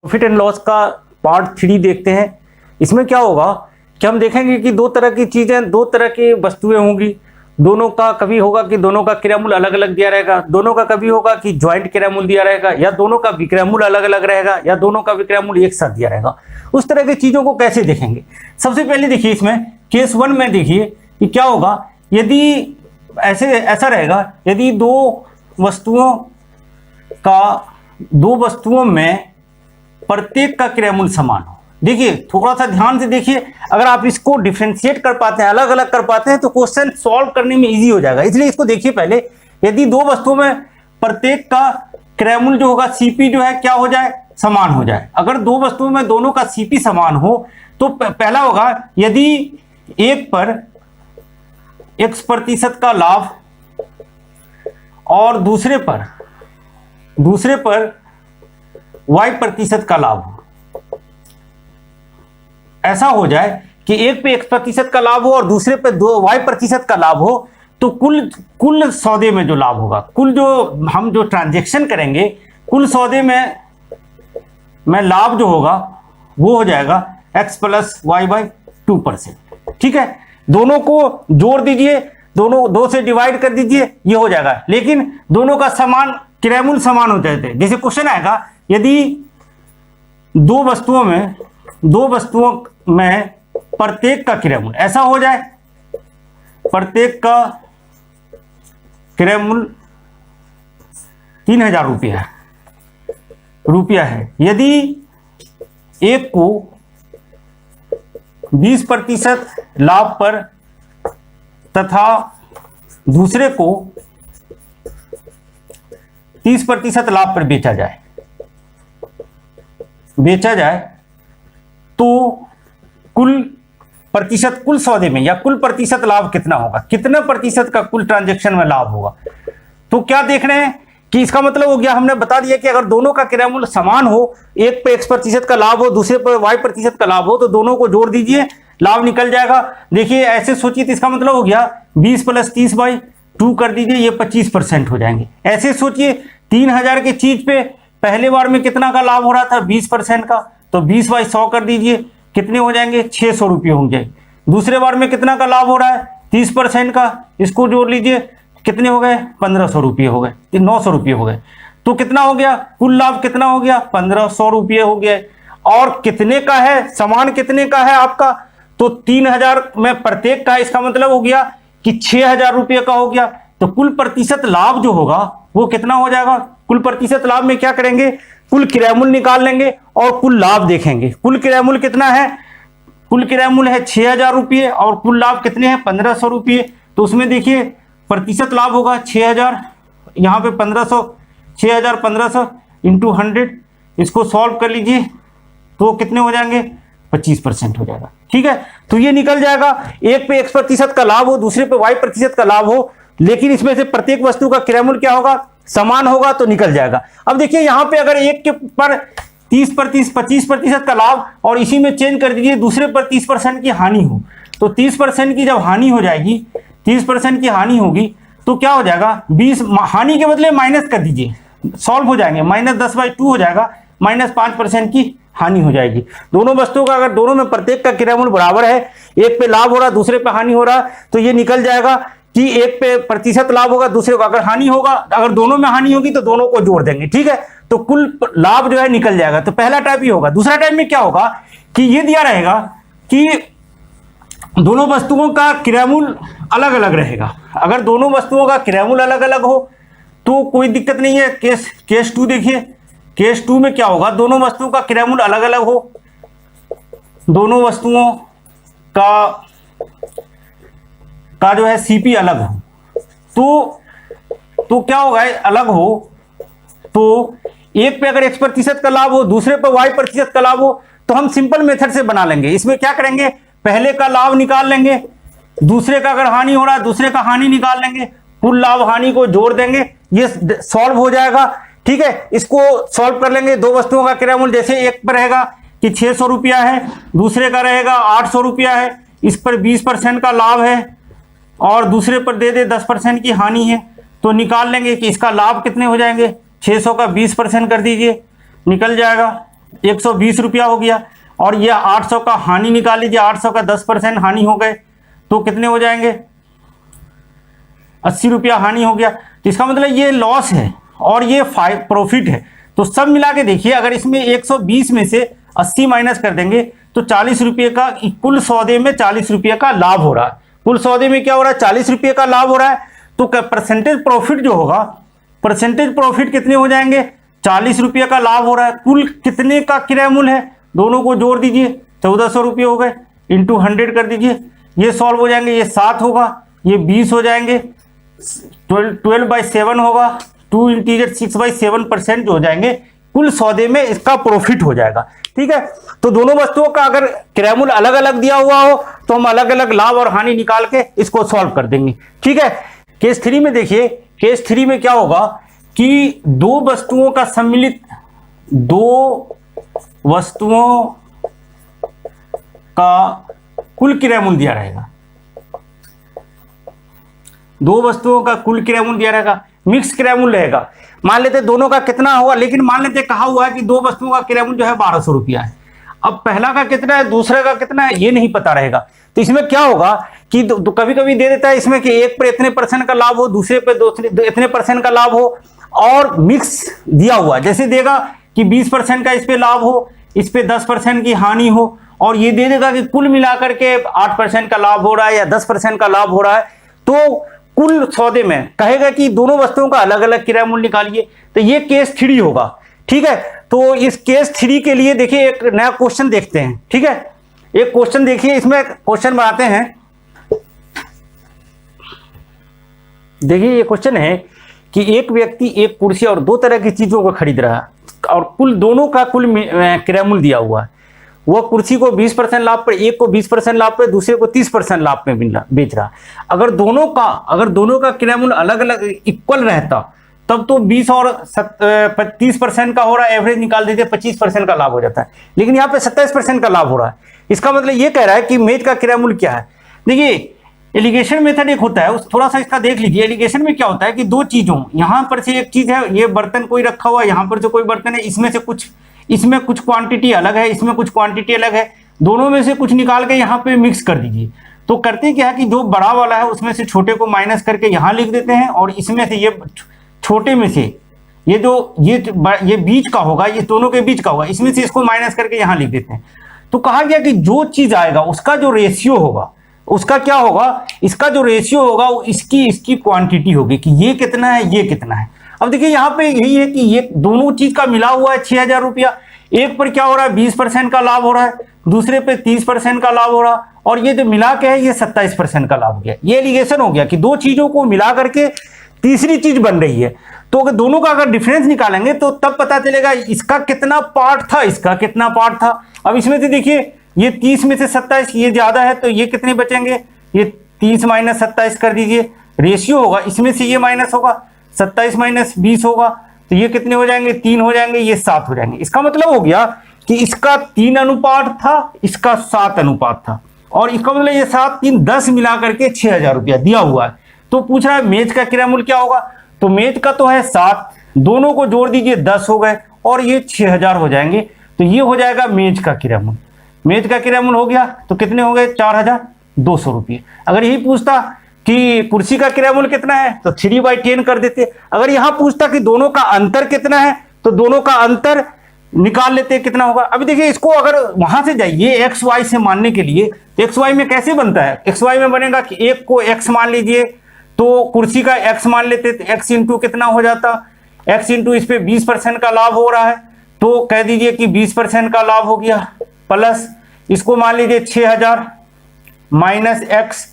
Profit and loss का part 3 देखते हैं। इसमें क्या होगा कि हम देखेंगे कि दो तरह की चीज़ें, दो तरह की वस्तुएं होंगी। दोनों का कभी होगा कि दोनों का क्रय मूल्य अलग अलग दिया रहेगा, दोनों का कभी होगा कि ज्वाइंट क्रय मूल्य दिया रहेगा, या दोनों का विक्रय मूल्य अलग अलग रहेगा, या दोनों का विक्रय मूल्य एक साथ दिया रहेगा। उस तरह की चीज़ों को कैसे देखेंगे? सबसे पहले देखिए, इसमें केस 1 में देखिए कि क्या होगा यदि ऐसा रहेगा, यदि दो वस्तुओं में प्रत्येक का क्रय मूल्य समान हो। देखिए थोड़ा सा ध्यान से देखिए, अगर आप इसको डिफरेंशिएट कर पाते हैं, अलग अलग कर पाते हैं, तो क्वेश्चन सॉल्व करने में इजी हो जाएगा। इसलिए इसको देखिए पहले, यदि दो वस्तुओं में प्रत्येक का क्रय मूल्य जो होगा सीपी जो है क्या हो जाए, समान हो जाए। अगर दो वस्तुओं में दोनों का सीपी समान हो तो पहला होगा यदि एक पर x% का लाभ और दूसरे पर y% का लाभ हो। ऐसा हो जाए कि एक पे x% का लाभ हो और दूसरे पे y% का लाभ हो, तो कुल सौदे में जो लाभ होगा, कुल जो हम जो ट्रांजैक्शन करेंगे, कुल सौदे में लाभ जो होगा वो हो जाएगा x + y/2%। ठीक है, दोनों को जोड़ दीजिए, दोनों 2 से डिवाइड कर दीजिए, ये हो जाएगा। लेकिन दोनों का समान क्रय मूल्य समान हो जाते हैं। जैसे क्वेश्चन आएगा यदि दो वस्तुओं में प्रत्येक का क्रय मूल्य ऐसा हो जाए, प्रत्येक का क्रय मूल्य 3000 रुपया है। यदि एक को 20% लाभ पर तथा दूसरे को 30% लाभ पर बेचा जाए तो कुल सौदे में या कुल प्रतिशत लाभ कितना होगा, कितना प्रतिशत का कुल ट्रांजैक्शन में लाभ होगा। तो क्या देख रहे हैं कि इसका मतलब हो गया, हमने बता दिया कि अगर दोनों का क्रय मूल्य समान हो, एक पे x% का लाभ हो, दूसरे पे y% का लाभ हो, तो दोनों को जोड़ दीजिए, लाभ निकल जाएगा। देखिए ऐसे सोचिए तो इसका मतलब हो गया 20 + 30/2 कर दीजिए, ये 25% हो जाएंगे। ऐसे सोचिए 3000 की चीज पे पहले बार में कितना का लाभ हो रहा था, 20% का, तो 20/100 कर दीजिए, कितने हो जाएंगे, 600 रुपये होंगे। दूसरे बार में कितना का लाभ हो रहा है, 30% का, इसको जोड़ लीजिए, कितने हो गए, 1500 रुपये हो गए, 900 रुपये हो गए। तो कितना हो गया, कुल लाभ कितना हो गया, 1500 रुपये हो गया। और कितने का है, समान कितने का है आपका, तो 3000 में प्रत्येक का है, इसका मतलब हो गया कि 6000 रुपये का हो गया। तो कुल प्रतिशत लाभ जो होगा वो कितना हो जाएगा। कुल प्रतिशत लाभ में क्या करेंगे, कुल क्रय मूल्य निकाल लेंगे और कुल लाभ देखेंगे। कुल क्रय मूल्य कितना है, कुल क्रय मूल्य है 6000 रुपये और कुल लाभ कितने हैं, 1500 रुपये। तो उसमें देखिए प्रतिशत लाभ होगा 6000, यहाँ पे 1500, 6000 1500 इंटू 100, इसको सॉल्व कर लीजिए तो कितने हो जाएंगे, 25% हो जाएगा। ठीक है, तो ये निकल जाएगा। एक पे x% का लाभ हो, दूसरे पे y% का लाभ हो, लेकिन इसमें से प्रत्येक वस्तु का क्रय मूल्य क्या होगा, समान होगा, तो निकल जाएगा। अब देखिए यहाँ पे अगर एक के पर 25% का लाभ और इसी में चेंज कर दीजिए दूसरे पर 30% की हानि हो, तो 30% की जब हानि हो जाएगी, 30% की हानि होगी तो क्या हो जाएगा, 20 हानि के बदले माइनस कर दीजिए, सॉल्व हो जाएंगे, -10/2 हो जाएगा, -5% की हानि हो जाएगी। दोनों वस्तुओं का अगर दोनों में प्रत्येक का क्रय मूल्य बराबर है, एक पे लाभ हो रहा है दूसरे पे हानि हो रहा है, तो ये निकल जाएगा कि एक पे प्रतिशत लाभ होगा, दूसरे को अगर हानि होगा, अगर दोनों में हानि होगी तो दोनों को जोड़ देंगे। ठीक है, तो कुल लाभ जो है निकल जाएगा। तो पहला टाइप ही होगा। दूसरा टाइप में क्या होगा कि ये दिया रहेगा कि दोनों वस्तुओं का क्रय मूल्य अलग अलग रहेगा। अगर दोनों वस्तुओं का क्रय मूल्य अलग अलग हो तो कोई दिक्कत नहीं है। केस 2 देखिए, केस 2 में क्या होगा, दोनों वस्तुओं का क्रय मूल्य अलग अलग हो, दोनों वस्तुओं का जो है सीपी अलग हो, तो क्या होगा, अलग हो तो एक पे अगर x% का लाभ हो, दूसरे पे y% का लाभ हो, तो हम सिंपल मेथड से बना लेंगे। इसमें क्या करेंगे, पहले का लाभ निकाल लेंगे, दूसरे का अगर हानि हो रहा है दूसरे का हानि निकाल लेंगे, कुल लाभ हानि को जोड़ देंगे, ये सॉल्व हो जाएगा। ठीक है, इसको सॉल्व कर लेंगे। दो वस्तुओं का क्रय मूल्य, जैसे एक पर रहेगा कि 600 रुपया है, दूसरे का रहेगा 800 रुपया है, इस पर 20% का लाभ है और दूसरे पर दे 10% की हानि है, तो निकाल लेंगे कि इसका लाभ कितने हो जाएंगे, 600 का 20% कर दीजिए, निकल जाएगा 120 रुपया हो गया, और ये 800 का हानि निकाल लीजिए, 800 का 10% हानि हो गए तो कितने हो जाएंगे, 80 रुपया हानि हो गया। तो इसका मतलब ये लॉस है और ये प्रॉफिट है। तो सब मिला के देखिए, अगर इसमें 120 में से 80 माइनस कर देंगे तो 40 रुपये का, कुल सौदे में 40 रुपये का लाभ हो रहा है। कुल सौदे में क्या हो रहा है, 40 रुपये का लाभ हो रहा है। तो परसेंटेज प्रॉफिट जो होगा, परसेंटेज प्रॉफिट कितने हो जाएंगे, 40 रुपये का लाभ हो रहा है। कुल कितने का किराया मूल्य है, दोनों को जोड़ दीजिए, 1400 रुपये हो गए, इंटू 100 कर दीजिए, ये सॉल्व हो जाएंगे, ये 7 होगा, ये 20 हो जाएंगे, 12/7 होगा, 2 इंटीजर 6/7% जो हो जाएंगे, कुल सौदे में इसका प्रॉफिट हो जाएगा। ठीक है, तो दोनों वस्तुओं का अगर किराया मूल्य अलग अलग दिया हुआ हो तो हम अलग अलग लाभ और हानि निकाल के इसको सॉल्व कर देंगे। ठीक है, केस 3 में देखिए, केस 3 में क्या होगा कि दो वस्तुओं का सम्मिलित, दो वस्तुओं का कुल किराया मूल्य दिया रहेगा, दो वस्तुओं का कुल किराया मूल्य दिया रहेगा, मिक्स किराया मूल्य रहेगा। मान लेते दोनों का कितना होगा, लेकिन मान लेते कहा हुआ है कि दो वस्तुओं का किराया मूल्य जो है 1200 रुपया है। अब पहला का कितना है, दूसरे का कितना है, ये नहीं पता रहेगा। तो इसमें क्या होगा कि कभी कभी दे देता है इसमें कि एक पर इतने % का लाभ हो, दूसरे पे इतने % का लाभ हो, और मिक्स दिया हुआ जैसे देगा कि 20% का इस पे लाभ हो, इस पे 10% की हानि हो, और ये दे देगा कि कुल मिलाकर के 8% का लाभ हो रहा है या 10% का लाभ हो रहा है। तो कुल सौदे में कहेगा कि दोनों वस्तुओं का अलग अलग किराया मूल्य निकालिए। तो ये केस 3 होगा। ठीक है, तो इस केस 3 के लिए देखिए एक नया क्वेश्चन देखते हैं। ठीक है, एक क्वेश्चन देखिए, इसमें क्वेश्चन बनाते हैं। देखिए ये क्वेश्चन है कि एक व्यक्ति एक कुर्सी और 2 तरह की चीजों को खरीद रहा है और कुल दोनों का कुल किराया मूल्य दिया हुआ है। वह कुर्सी को 20% लाभ पर, एक को 20% लाभ पर, दूसरे को 30% लाभ में बेच रहा। अगर दोनों का किराया मूल्य अलग अलग इक्वल रहता तब तो 20 और 30% का हो रहा है, एवरेज निकाल देते 25% का लाभ हो जाता है। लेकिन यहाँ पे 27% का लाभ हो रहा है। इसका मतलब ये कह रहा है कि मेज का किराया मूल्य क्या है। देखिए एलिगेशन मेथड एक होता है, उस थोड़ा सा इसका देख लीजिए। एलिगेशन में क्या होता है कि दो चीजों, यहाँ पर से एक चीज है, ये बर्तन कोई रखा हुआ है, यहाँ पर से कोई बर्तन है, इसमें कुछ क्वांटिटी अलग है, इसमें कुछ क्वांटिटी अलग है, दोनों में से कुछ निकाल के यहाँ पे मिक्स कर दीजिए। तो करते क्या है कि जो बड़ा वाला है उसमें से छोटे को माइनस करके यहाँ लिख देते हैं, और इसमें से ये छोटे में से ये बीच का होगा, ये दोनों के बीच का होगा, इसमें से इसको माइनस करके यहाँ लिख देते हैं। तो कहा गया कि जो चीज आएगा उसका जो रेशियो होगा, उसका क्या होगा, इसका जो रेशियो होगा वो इसकी क्वांटिटी होगी कि ये कितना है, ये कितना है। अब देखिए यहाँ पे यही है कि ये दोनों चीज का मिला हुआ है 6000 रुपया। एक पर क्या हो रहा है, 20% का लाभ हो रहा है, दूसरे पे 30% का लाभ हो रहा है, और ये जो मिला के है ये 27% का लाभ हो गया। ये एलिगेशन हो गया कि दो चीजों को मिला करके तीसरी चीज बन रही है। तो अगर दोनों का अगर डिफरेंस निकालेंगे तो तब पता चलेगा इसका कितना पार्ट था, इसका कितना पार्ट था। अब इसमें से देखिए ये 30 में से 27 ये ज्यादा है, तो ये कितने बचेंगे, ये 30 माइनस 27 कर दीजिए, रेशियो होगा, इसमें से ये माइनस होगा, 27 माइनस 20 होगा, तो ये कितने हो जाएंगे, 3 हो जाएंगे, ये 7 हो जाएंगे। इसका मतलब हो गया कि इसका 3 अनुपात था, इसका 7 अनुपात था, और इसका मतलब ये 7 3 10 मिला करके 6000 रुपया दिया हुआ है। तो पूछ रहा है मेज का किराया मूल्य क्या होगा, तो मेज का तो है 7, दोनों को जोड़ दीजिए 10 हो गए, और ये 6000 हो जाएंगे। तो ये हो जाएगा मेज का किराया मूल्य। मेज का किराया मूल्य हो गया तो कितने हो गए, 4200 रुपये। अगर यही पूछता कि कुर्सी का किराया मूल्य कितना है तो 3/10 कर देते। अगर यहां पूछता कि दोनों का अंतर कितना है तो दोनों का अंतर निकाल लेते कितना होगा। अभी देखिए इसको अगर वहां से जाइए एक्स वाई से मानने के लिए, तो एक्स वाई में कैसे बनता है, एक्स वाई में बनेगा कि एक को एक्स मान लीजिए, तो कुर्सी का एक्स मान लेते, तो एक्स इंटू कितना हो जाता, एक्स इंटू इस पे 20% का लाभ हो रहा है, तो कह दीजिए कि 20% का लाभ हो गया, प्लस इसको मान लीजिए 6000 माइनस एक्स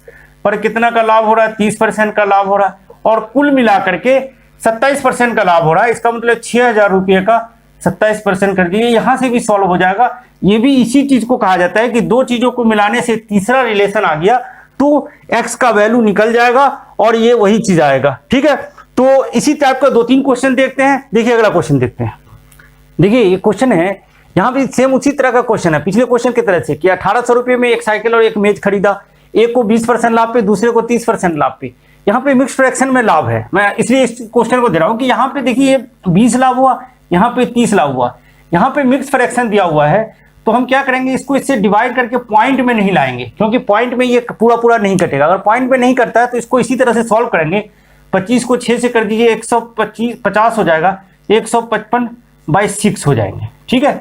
पर कितना का लाभ हो रहा है, 30% का लाभ हो रहा है, और कुल मिलाकर के 27% का लाभ हो रहा है। इसका मतलब 6000 रुपये का 27% कर दीजिए, यहां से भी सॉल्व हो जाएगा। ये भी इसी चीज को कहा जाता है कि दो चीजों को मिलाने से तीसरा रिलेशन आ गया तो एक्स का वैल्यू निकल जाएगा और ये वही चीज आएगा। ठीक है, तो इसी टाइप का 2-3 क्वेश्चन देखते हैं। देखिए अगला क्वेश्चन देखते हैं। देखिए ये क्वेश्चन है, यहाँ पे सेम उसी तरह का क्वेश्चन है पिछले क्वेश्चन की तरह से कि 1800 रुपये में एक साइकिल और एक मेज खरीदा, एक को 20% लाभ पे, दूसरे को 30% लाभ पे। यहाँ पे मिक्स फ्रैक्शन में लाभ है, मैं इसलिए इस क्वेश्चन को दे रहा हूँ कि यहाँ पे देखिए 20 लाभ हुआ, यहाँ पे 30 लाभ हुआ, यहाँ पे मिक्स फ्रैक्शन दिया हुआ है, तो हम क्या करेंगे, इसको इससे डिवाइड करके पॉइंट में नहीं लाएंगे, क्योंकि पॉइंट में ये पूरा पूरा नहीं कटेगा। अगर पॉइंट में नहीं कटता है तो इसको इसी तरह से सॉल्व करेंगे। 25 को 6 से कर दीजिए, 150 हो जाएगा, 155/6 हो जाएंगे। ठीक है,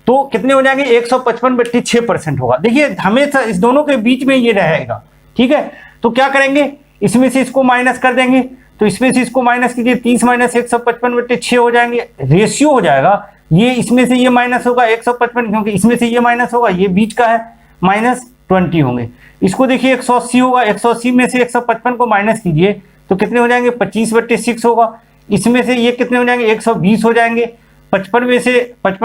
तो कितने हो जाएंगे, 155/6% होगा। देखिए हमेशा इस दोनों के बीच में ये रहेगा। ठीक है, तो क्या करेंगे, इसमें से इसको माइनस कर देंगे, तो इसमें से इसको माइनस कीजिए, 30 - 155/6 हो जाएंगे। रेशियो हो जाएगा, ये इसमें से ये माइनस होगा 155, क्योंकि इसमें से ये माइनस होगा, ये बीच का है, -20 होंगे। इसको देखिए 180 होगा, 180 में से 155 को माइनस कीजिए तो कितने हो जाएंगे, 25/6 होगा। इसमें से ये कितने हो जाएंगे, 120 हो जाएंगे। 55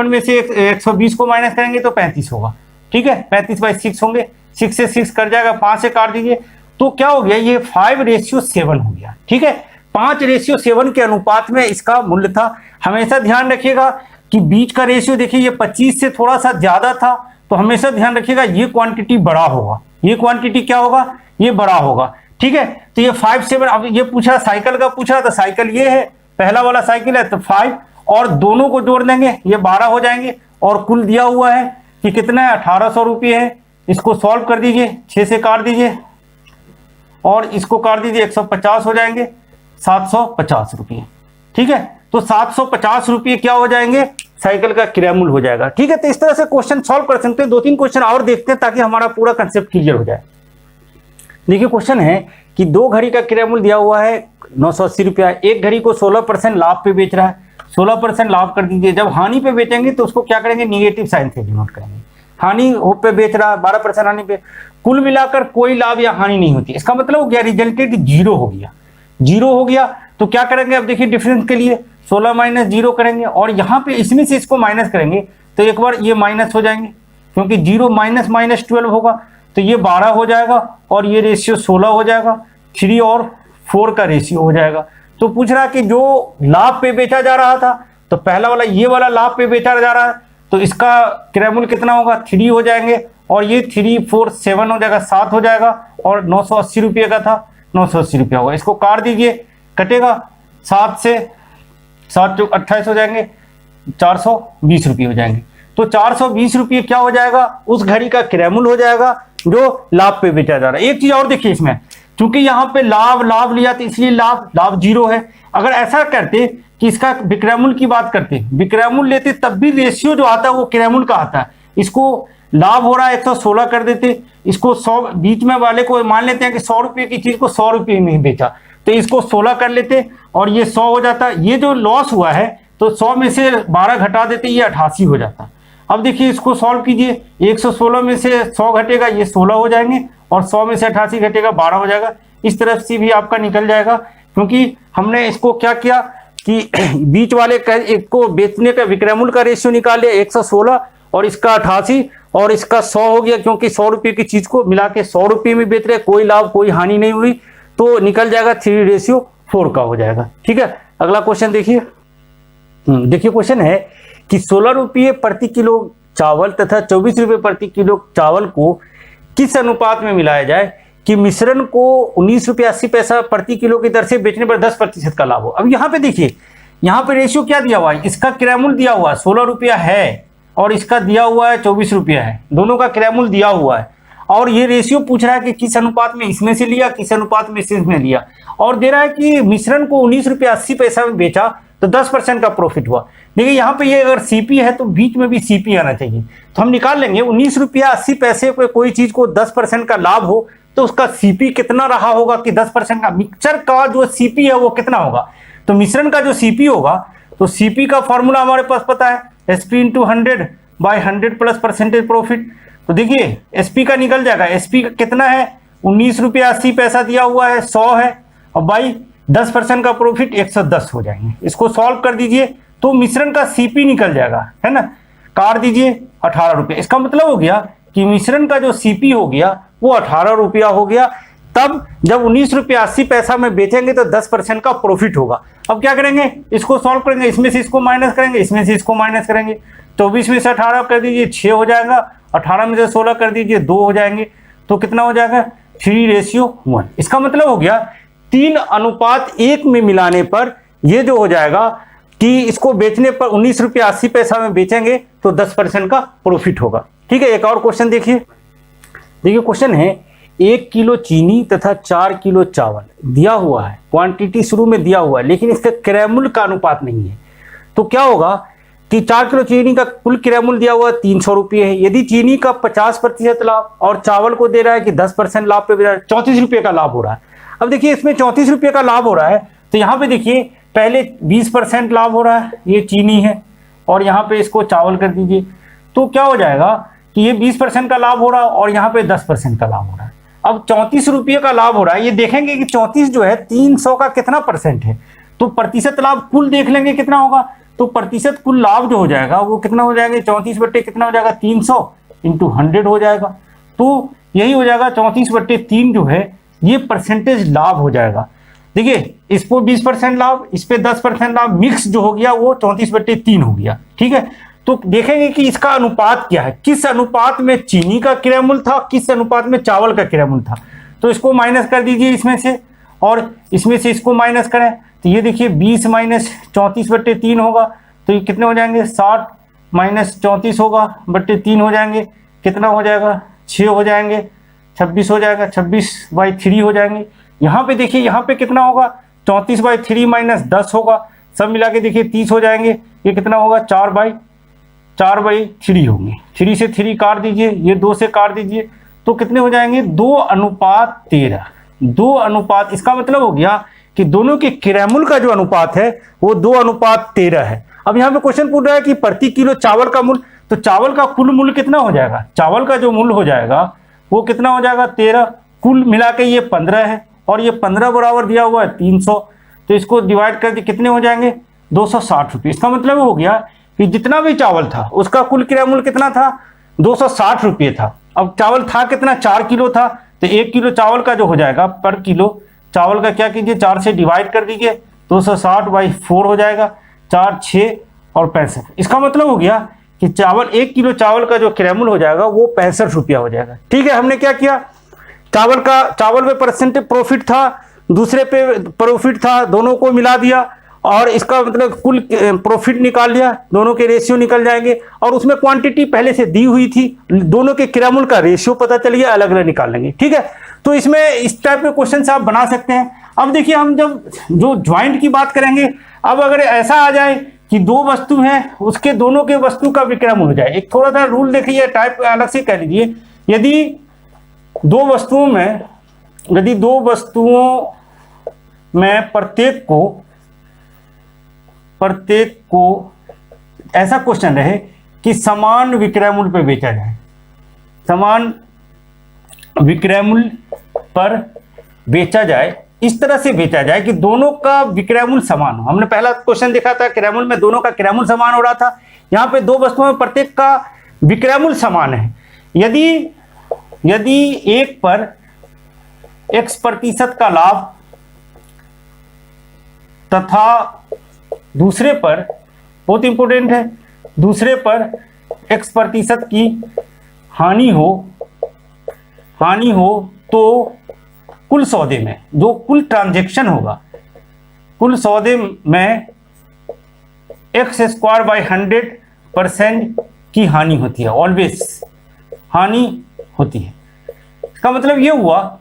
में से 120 को माइनस करेंगे तो 35 होगा। ठीक है, 35/6 होंगे। 6 से 6 कट जाएगा, 5 से काट दीजिए, तो क्या हो गया, ये 5:7 हो गया। ठीक है, 5:7 के अनुपात में इसका मूल्य था। हमेशा ध्यान रखिएगा कि बीच का रेशियो देखिए ये 25 से थोड़ा सा ज्यादा था, तो हमेशा ध्यान रखिएगा ये क्वांटिटी बड़ा होगा, ये क्वांटिटी क्या होगा, ये बड़ा होगा। ठीक है, तो ये 5/7। अब ये पूछा साइकिल का, पूछा तो साइकिल ये है, पहला वाला साइकिल है, तो 5 और दोनों को जोड़ देंगे, ये 12 हो जाएंगे। और कुल दिया हुआ है कि कितना है, 1800 रुपये है। इसको सॉल्व कर दीजिए, 6 से काट दीजिए और इसको काट दीजिए, 150 हो जाएंगे, 750 रुपये। ठीक है, तो 750 रुपये क्या हो जाएंगे, साइकिल का किराया हो जाएगा। ठीक है, तो इस तरह से क्वेश्चन सॉल्व कर सकते हैं। 2-3 क्वेश्चन और देखते हैं ताकि हमारा पूरा कंसेप्ट क्लियर हो जाए। देखिए क्वेश्चन है कि 2 घड़ी का किराया मूल्य दिया हुआ है 980 रुपया, एक घड़ी को 16% लाभ पे बेच रहा है, 16% लाभ कर दीजिए। जब हानि पे बेचेंगे तो उसको क्या करेंगे, निगेटिव साइन से डिनोट करेंगे। हानि पे बेच रहा है 12% हानि पे, कुल मिलाकर कोई लाभ या हानि नहीं होती, इसका मतलब हो गया रिजल्टेड 0 हो गया, 0 हो गया। तो क्या करेंगे, अब देखिए डिफरेंस के लिए 16 - 0 करेंगे और यहाँ पे इसमें से इसको माइनस करेंगे तो एक बार ये माइनस हो जाएंगे, क्योंकि 0 - 12 होगा, तो ये 12 हो जाएगा और ये रेशियो 16 हो जाएगा, 3 और 4 का रेशियो हो जाएगा। तो पूछ रहा कि जो लाभ पे बेचा जा रहा था, तो पहला वाला ये वाला लाभ पे बेचा जा रहा है, तो इसका किराया मूल्य कितना होगा, 3 हो जाएंगे और ये 3, 4, 7 हो जाएगा, 7 हो जाएगा और 980 रुपये का था, 980 रुपया होगा। इसको काट दीजिए, कटेगा 7 से 7 × 28 हो जाएंगे, 420 रुपये हो जाएंगे। तो 420 रुपये क्या हो जाएगा, उस घड़ी का किराया मूल्य हो जाएगा जो लाभ पे बेचा जा रहा है। एक चीज और देखिए इसमें, क्योंकि यहाँ पे लाभ लिया तो इसलिए लाभ 0 है। अगर ऐसा करते कि इसका विक्रय मूल्य की बात करते, विक्रय मूल्य लेते, तब भी रेशियो जो आता है वो किराया मूल्य का आता है। इसको लाभ हो रहा है 116 कर देते, इसको 100 बीच में वाले को मान लेते हैं कि 100 रुपये की चीज को 100 रुपये में ही बेचा, तो इसको 16 कर लेते और ये 100 हो जाता। ये जो लॉस हुआ है तो 100 में से 12 घटा देते, ये 88 हो जाता। अब देखिए इसको सॉल्व कीजिए, 116 में से 100 घटेगा, ये 16 हो जाएंगे और 100 में से 88 घटेगा, 12 हो जाएगा। इस तरफ से भी आपका निकल जाएगा, क्योंकि हमने इसको क्या किया कि बीच वाले एक को बेचने का विक्रय मूल्य का रेशियो निकाल लिया 116 और इसका 88 और इसका 100 हो गया, क्योंकि 100 रुपये की चीज को मिला के 100 रुपये में बेच रहे, कोई लाभ कोई हानि नहीं हुई, तो निकल जाएगा 3:4 का हो जाएगा। ठीक है, अगला क्वेश्चन देखिए। देखिए क्वेश्चन है कि 16 रुपये प्रति किलो चावल तथा 24 रुपये प्रति किलो चावल को किस अनुपात में मिलाया जाए कि मिश्रण को 19 रुपये 80 पैसा प्रति किलो की दर से बेचने पर 10% का लाभ हो। अब यहाँ पे देखिए, यहाँ पे रेशियो क्या दिया हुआ है, इसका किराया मूल्य दिया हुआ है 16 रुपया है और इसका दिया हुआ है 24 रुपया है, दोनों का किराया मूल्य दिया हुआ है और ये रेशियो पूछ रहा है कि किस अनुपात में इसमें से लिया, किस अनुपात में इसमें लिया, और दे रहा है कि मिश्रण को 19 रुपये 80 पैसा में बेचा तो 10% का प्रॉफिट हुआ। देखिए यहाँ पे ये अगर सीपी है तो बीच में भी सीपी आना चाहिए, तो हम निकाल लेंगे 19 रुपया 80 पैसे पे कोई चीज को 10% का लाभ हो तो उसका सीपी कितना रहा होगा कि 10% का। मिक्सचर का जो सीपी है वो कितना होगा, तो मिश्रण का जो सीपी होगा, तो सीपी का फॉर्मूला हमारे पास पता है, SP × 100/100 प्लस परसेंटेज प्रॉफिट। तो देखिए SP का निकल जाएगा, SP का कितना है 19 रुपया 80 पैसा दिया हुआ है, 100 है और बाई 10% का प्रॉफिट 110 हो जाएंगे। इसको सॉल्व कर दीजिए तो मिश्रण का सीपी निकल जाएगा, है ना, काट दीजिए 18 रुपये। इसका मतलब हो गया कि मिश्रण का जो सीपी हो गया वो 18 रुपया हो गया। तब जब 19 रुपये 80 पैसा में बेचेंगे तो 10% का प्रॉफिट होगा। अब क्या करेंगे, इसको सॉल्व करेंगे, इसमें से इसको माइनस करेंगे, इसमें से इसको माइनस करेंगे। 24 में से 18 कर दीजिए 6 हो जाएगा, 18 में से 16 कर दीजिए 2 हो जाएंगे, तो कितना हो जाएगा 3:1। इसका मतलब हो गया 3:1 में मिलाने पर ये जो हो जाएगा कि इसको बेचने पर 19 रुपया 80 पैसा में बेचेंगे तो 10% का प्रॉफिट होगा। ठीक है, एक और क्वेश्चन देखिए। क्वेश्चन है 1 किलो चीनी तथा 4 किलो चावल दिया हुआ है, क्वांटिटी शुरू में दिया हुआ है, लेकिन इसका क्रय मूल्य का अनुपात नहीं है। तो क्या होगा कि 4 किलो चीनी का कुल क्रय मूल्य दिया हुआ 300 रुपये है। यदि चीनी का 50% लाभ और चावल को दे रहा है कि 10% लाभ पे 34 रुपये का लाभ हो रहा है। अब देखिए इसमें 34 रुपये का लाभ हो रहा है, तो यहाँ पे देखिए पहले 20% लाभ हो रहा है, ये चीनी है, और यहाँ पे इसको चावल कर दीजिए, तो क्या हो जाएगा कि ये 20% का लाभ हो रहा है और यहाँ पे 10% का लाभ हो रहा है। अब 34 रुपये का लाभ हो रहा है। ये देखेंगे कि 34 जो है 300 का कितना परसेंट है, तो प्रतिशत लाभ कुल देख लेंगे कितना होगा, तो प्रतिशत कुल लाभ जो हो जाएगा वो कितना हो जाएगा, 34 बट्टे कितना हो जाएगा, 300 इंटू 100 हो जाएगा। तो यही हो जाएगा 34/3 जो है ये परसेंटेज लाभ हो जाएगा। देखिए इसको 20% लाभ, इस पे 10% लाभ, मिक्स जो हो गया वो 34/3 हो गया। ठीक है, तो देखेंगे कि इसका अनुपात क्या है, किस अनुपात में चीनी का क्रय मूल्य था, किस अनुपात में चावल का क्रय मूल्य था। तो इसको माइनस कर दीजिए इसमें से, और इसमें से इसको माइनस करें, तो ये देखिए 20 माइनस 34/3 होगा, तो ये कितने हो जाएंगे, 60 माइनस 34 होगा बट्टे 3 हो जाएंगे, कितना हो जाएगा, 6 हो जाएंगे, 26 हो जाएगा, 26/3 हो जाएंगे। यहाँ पे देखिए यहाँ पे कितना होगा, 34/3 माइनस 10 होगा, सब मिला के देखिए 30 हो जाएंगे। ये कितना होगा, 4/3 होंगे। 3 से 3 काट दीजिए, ये 2 से काट दीजिए, तो कितने हो जाएंगे, 2:13। 2:, इसका मतलब हो गया कि दोनों के क्रय मूल्य का जो अनुपात है वो 2:13 है। अब यहाँ पे क्वेश्चन पूछ रहा है कि प्रति किलो चावल का मूल्य, तो चावल का कुल मूल्य कितना हो जाएगा, चावल का जो मूल्य हो जाएगा वो कितना हो जाएगा, 13, कुल मिला के ये 15 है, और ये 15 बराबर दिया हुआ है 300, तो इसको डिवाइड कर दिए, कितने हो जाएंगे, 260 रुपये। इसका मतलब हो गया कि जितना भी चावल था उसका कुल क्रय मूल्य कितना था, 260 रुपये था। अब चावल था कितना, 4 किलो था, तो 1 किलो चावल का जो हो जाएगा, पर किलो चावल का क्या कीजिए, 4 से डिवाइड कर दीजिए, 260/4 हो जाएगा, 4, 6 और 65। इसका मतलब हो गया कि चावल 1 किलो चावल का जो क्रय मूल्य हो जाएगा वो 65 रुपया हो जाएगा। ठीक है, हमने क्या किया, चावल पे परसेंटेज प्रॉफिट था, दूसरे पे प्रॉफिट था, दोनों को मिला दिया और इसका मतलब कुल प्रॉफिट निकाल लिया, दोनों के रेशियो निकल जाएंगे, और उसमें क्वांटिटी पहले से दी हुई थी, दोनों के क्रय मूल्य का रेशियो पता चल गया, अलग अलग निकाल लेंगे। ठीक है, तो इसमें इस टाइप के क्वेश्चन आप बना सकते हैं। अब देखिए हम जब जो ज्वाइंट की बात करेंगे, अब अगर ऐसा आ जाए कि 2 वस्तु हैं, उसके दोनों के वस्तु का विक्रय मूल्य हो जाए, एक थोड़ा सा रूल देखिए, टाइप अलग से कह लीजिए, यदि 2 वस्तुओं में प्रत्येक को ऐसा क्वेश्चन रहे कि समान विक्रय मूल्य पर बेचा जाए, समान विक्रय मूल्य पर बेचा जाए, इस तरह से बेचा जाए कि दोनों का विक्रय मूल्य समान हो। हमने पहला क्वेश्चन देखा था क्रय मूल्य में दोनों का क्रय मूल्य समान हो रहा था, यहाँ पे 2 वस्तुओं में प्रत्येक का विक्रय मूल्य समान है। यदि एक पर X% का लाभ तथा दूसरे पर, बहुत इंपॉर्टेंट है, दूसरे पर X% की हानि हो तो कुल सौदे में, जो कुल ट्रांजैक्शन होगा, कुल सौदे में X²/100% की हानि होती है, ऑलवेज हानि होती है। इसका मतलब ये हुआ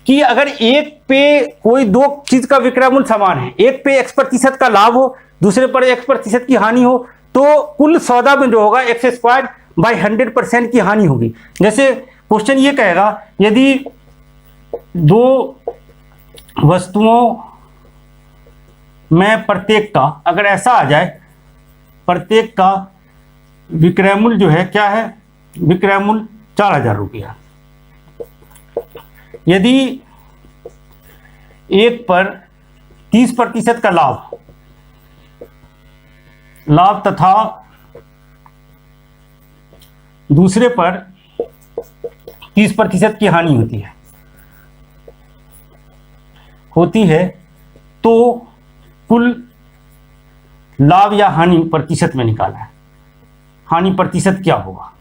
कि अगर एक पे कोई 2 चीज का विक्रय मूल्य समान है, एक पे X% का लाभ हो, दूसरे पर X% की हानि हो, तो कुल सौदा में जो होगा X²/100% की हानि होगी। जैसे क्वेश्चन ये कहेगा, यदि 2 वस्तुओं में प्रत्येक का, अगर ऐसा आ जाए, प्रत्येक का विक्रय मूल्य जो है क्या है, विक्रय मूल्य 4000 रुपया, यदि एक पर 30% का लाभ तथा दूसरे पर 30% की हानि होती है तो कुल लाभ या हानि प्रतिशत में निकालना है, हानि प्रतिशत क्या होगा।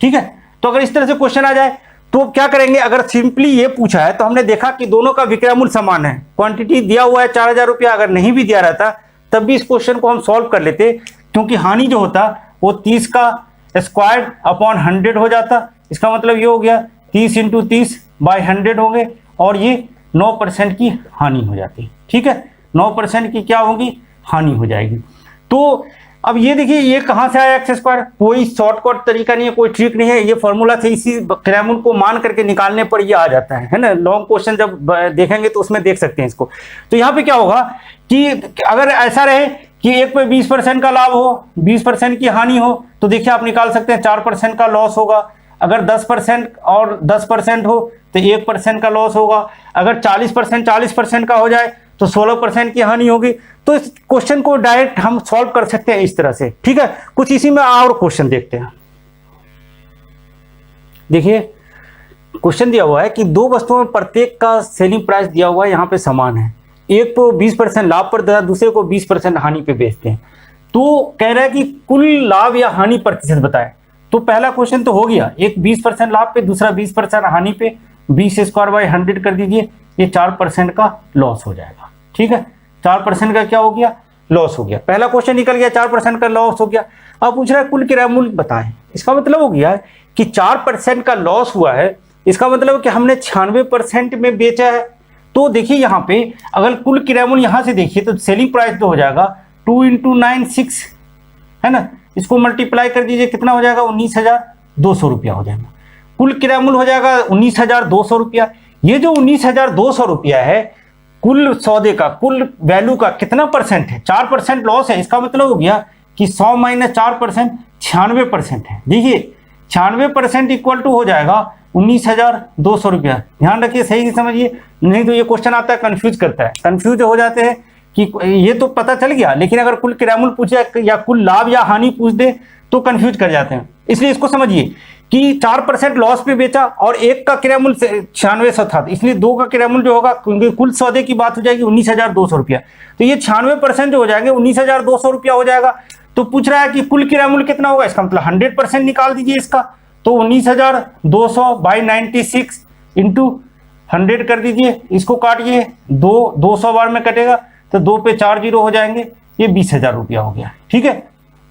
ठीक है, तो अगर इस तरह से क्वेश्चन आ जाए तो क्या करेंगे, अगर सिंपली ये पूछा है तो हमने देखा कि दोनों का विक्रय मूल्य समान है, क्वांटिटी दिया हुआ है 4000 रुपया, अगर नहीं भी दिया रहता तब भी इस क्वेश्चन को हम सॉल्व कर लेते, क्योंकि हानि जो होता वो 30 का स्क्वायर अपॉन 100 हो जाता। इसका मतलब ये हो गया 30 × 30 बाई 100 हो गए, और ये 9% की हानि हो जाती। ठीक है, 9% की क्या होगी, हानि हो जाएगी। तो अब ये देखिए ये कहाँ से आया x², कोई शॉर्टकट तरीका नहीं है, कोई ट्रिक नहीं है, ये फॉर्मूला थे, इसी क्रैमूल को मान करके निकालने पर ये आ जाता है ना। लॉन्ग क्वेश्चन जब देखेंगे तो उसमें देख सकते हैं इसको। तो यहाँ पे क्या होगा कि अगर ऐसा रहे कि एक पे 20% का लाभ हो, 20% की हानि हो, तो देखिए आप निकाल सकते हैं 4% का लॉस होगा। अगर 10% और 10% हो तो 1% का लॉस होगा। अगर 40% का हो जाए तो 16% की हानि होगी। तो इस क्वेश्चन को डायरेक्ट हम सॉल्व कर सकते हैं इस तरह से। ठीक है, कुछ इसी में और क्वेश्चन देखते हैं। देखिए क्वेश्चन दिया हुआ है कि दो वस्तुओं में प्रत्येक का सेलिंग प्राइस दिया हुआ है, यहाँ पे समान है। एक को 20% लाभ पर देता है, दूसरे को 20% हानि पे बेचते हैं। तो कह रहा है कि कुल लाभ या हानि प्रतिशत बताए। तो पहला क्वेश्चन तो हो गया, एक 20% लाभ पे, दूसरा 20% हानि पे, 20² बाई 100 कर दीजिए, ये 4% का लॉस हो जाएगा। ठीक है, 4% का क्या हो गया, लॉस हो गया। पहला क्वेश्चन निकल गया, 4% का लॉस हो गया। अब पूछ रहा है कुल किराया मूल्य बताएं। इसका मतलब हो गया कि 4% का लॉस हुआ है, इसका मतलब कि हमने 96% में बेचा है। तो देखिए यहाँ पे अगर कुल किराया मूल्य यहाँ से देखिए तो सेलिंग प्राइस तो हो जाएगा 2 × 9 6 है ना। इसको मल्टीप्लाई कर दीजिए, कितना हो जाएगा, 19,200 रुपया हो जाएगा। कुल किराया मूल्य हो जाएगा 19,200 रुपया। ये जो 19,200 रुपया है कुल सौदे का, कुल वैल्यू का कितना परसेंट है, 4% लॉस है। इसका मतलब हो गया कि 100 - 4% 96% है। देखिए 96% इक्वल टू हो जाएगा 19,200 रुपया। ध्यान रखिए, सही से समझिए, नहीं तो ये क्वेश्चन आता है कंफ्यूज करता है, कंफ्यूज हो जाते हैं कि ये तो पता चल गया, लेकिन अगर कुल किराया मूल्य पूछे या कुल लाभ या हानि पूछ दे तो कंफ्यूज कर जाते हैं। इसलिए इसको समझिए कि 4% लॉस पे बेचा और एक का किराया मूल्य 9600 था, इसलिए दो का किराया मूल्य जो होगा, क्योंकि कुल सौदे की बात हो जाएगी 19,200 रुपया, तो ये 96% जो हो जाएंगे 19,200 रुपया हो जाएगा। तो पूछ रहा है कि कुल किराया मूल्य कितना होगा, इसका मतलब 100% निकाल दीजिए इसका। तो 19,200 बाई 96 इंटू 100 कर दीजिए, इसको काटिए, 200 बार में कटेगा तो 2 पे 4 जीरो हो जाएंगे, ये 20,000 रुपया हो गया। ठीक है,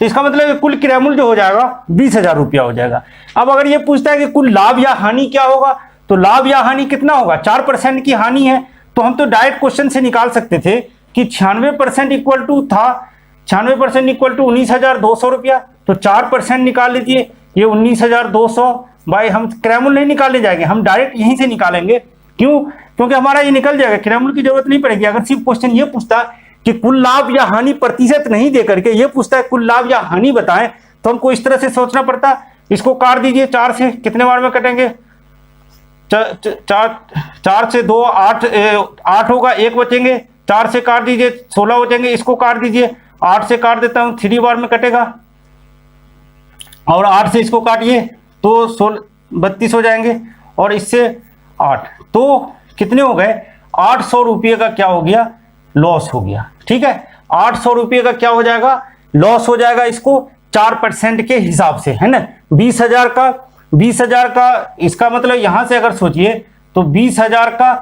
तो इसका मतलब कुल किराया मूल्य जो हो जाएगा 20,000 रुपया हो जाएगा। अब अगर ये पूछता है कि कुल लाभ या हानि क्या होगा, तो लाभ या हानि कितना होगा, 4% की हानि है, तो हम तो डायरेक्ट क्वेश्चन से निकाल सकते थे कि 96% इक्वल टू था, 96% इक्वल टू 19,200 रुपया, तो 4% निकाल लीजिए, ये 19,200 बाई, हम किराया मूल्य नहीं निकालने जाएंगे, हम डायरेक्ट यहीं से निकालेंगे। क्यों, क्योंकि हमारा ये निकल जाएगा, किराया मूल्य की जरूरत नहीं पड़ेगी। अगर सिर्फ क्वेश्चन ये पूछता कि कुल लाभ या हानि प्रतिशत नहीं दे करके ये पूछता है कुल लाभ या हानि बताएं, तो हमको इस तरह से सोचना पड़ता। इसको काट दीजिए, 4 से कितने बार में कटेंगे, 4 से 2 8 होगा, 1 बचेंगे, 4 से काट दीजिए 16 बचेंगे, इसको काट दीजिए, 8 से काट देता हूं, 3 बार में कटेगा, और 8 से इसको काटिए तो 32 हो जाएंगे, और इससे 8, तो कितने हो गए, 800 रुपये का क्या हो गया, लॉस हो गया। ठीक है, 800 रुपये का क्या हो जाएगा, लॉस हो जाएगा। इसको 4% के हिसाब से, है ना, 20,000 का इसका मतलब यहां से अगर सोचिए तो 20,000 का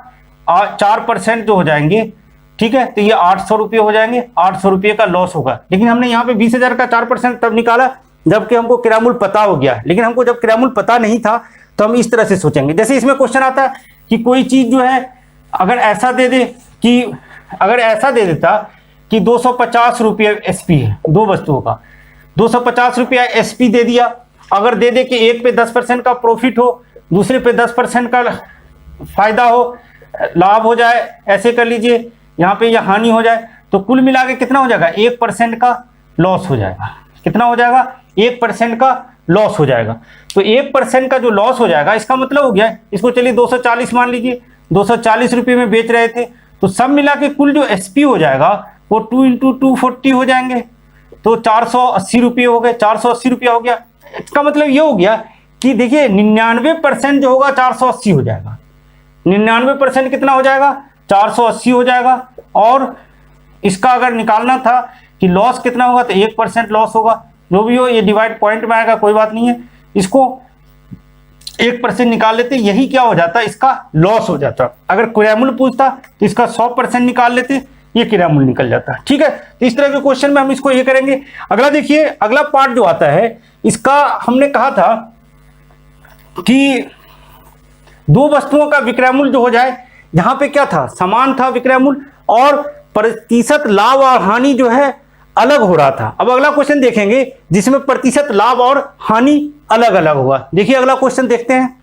4% जो हो जाएंगे, ठीक है, तो ये 800 रुपये हो जाएंगे, 800 रुपये का लॉस होगा। लेकिन हमने यहाँ पे 20,000 का 4% तब निकाला जबकि हमको किराया मूल्य पता हो गया, लेकिन हमको जब किराया मूल्य पता नहीं था तो हम इस तरह से सोचेंगे। जैसे इसमें क्वेश्चन आता है कि कोई चीज जो है अगर ऐसा दे दे कि, अगर ऐसा दे देता कि 250 रुपये एसपी है, दो वस्तुओं का 250 रुपया एसपी दे दिया, अगर दे दे कि एक पे 10% का प्रॉफिट हो, दूसरे पे 10% का फायदा हो, लाभ हो जाए, ऐसे कर लीजिए, यहाँ पे यह हानि हो जाए, तो कुल मिला के कितना हो जाएगा, 1% का लॉस हो जाएगा। कितना हो जाएगा, 1% का लॉस हो जाएगा। तो 1% का जो लॉस हो जाएगा, इसका मतलब हो गया, इसको चलिए 240 मान लीजिए, 240 रुपये में बेच रहे थे, तो सब मिला के कुल जो एसपी हो जाएगा वो 2 × 240 हो जाएंगे, तो 480 रुपये हो गए, 480 रुपया हो गया। इसका मतलब ये हो गया कि देखिए 99% जो होगा 480 हो जाएगा, 99% कितना हो जाएगा, 480 हो जाएगा। और इसका अगर निकालना था कि लॉस कितना होगा, तो 1% लॉस होगा, जो भी हो ये डिवाइड पॉइंट में आएगा, कोई बात नहीं है, इसको 1% निकाल लेते, यही क्या हो जाता, इसका लॉस हो जाता। अगर किराया मूल्य पूछता तो इसका 100% निकाल लेते, ये किराया मूल्य निकल जाता है। ठीक है, तो इस तरह के क्वेश्चन में हम इसको ये करेंगे। अगला देखिए, अगला पार्ट जो आता है इसका, हमने कहा था कि दो वस्तुओं का विक्रय मूल्य जो हो जाए, यहां पे क्या था, समान था विक्रय मूल्य और प्रतिशत लाभ और हानि जो है अलग हो रहा था। अब अगला क्वेश्चन देखेंगे जिसमें प्रतिशत लाभ और हानि अलग अलग होगा। देखिए अगला क्वेश्चन देखते हैं।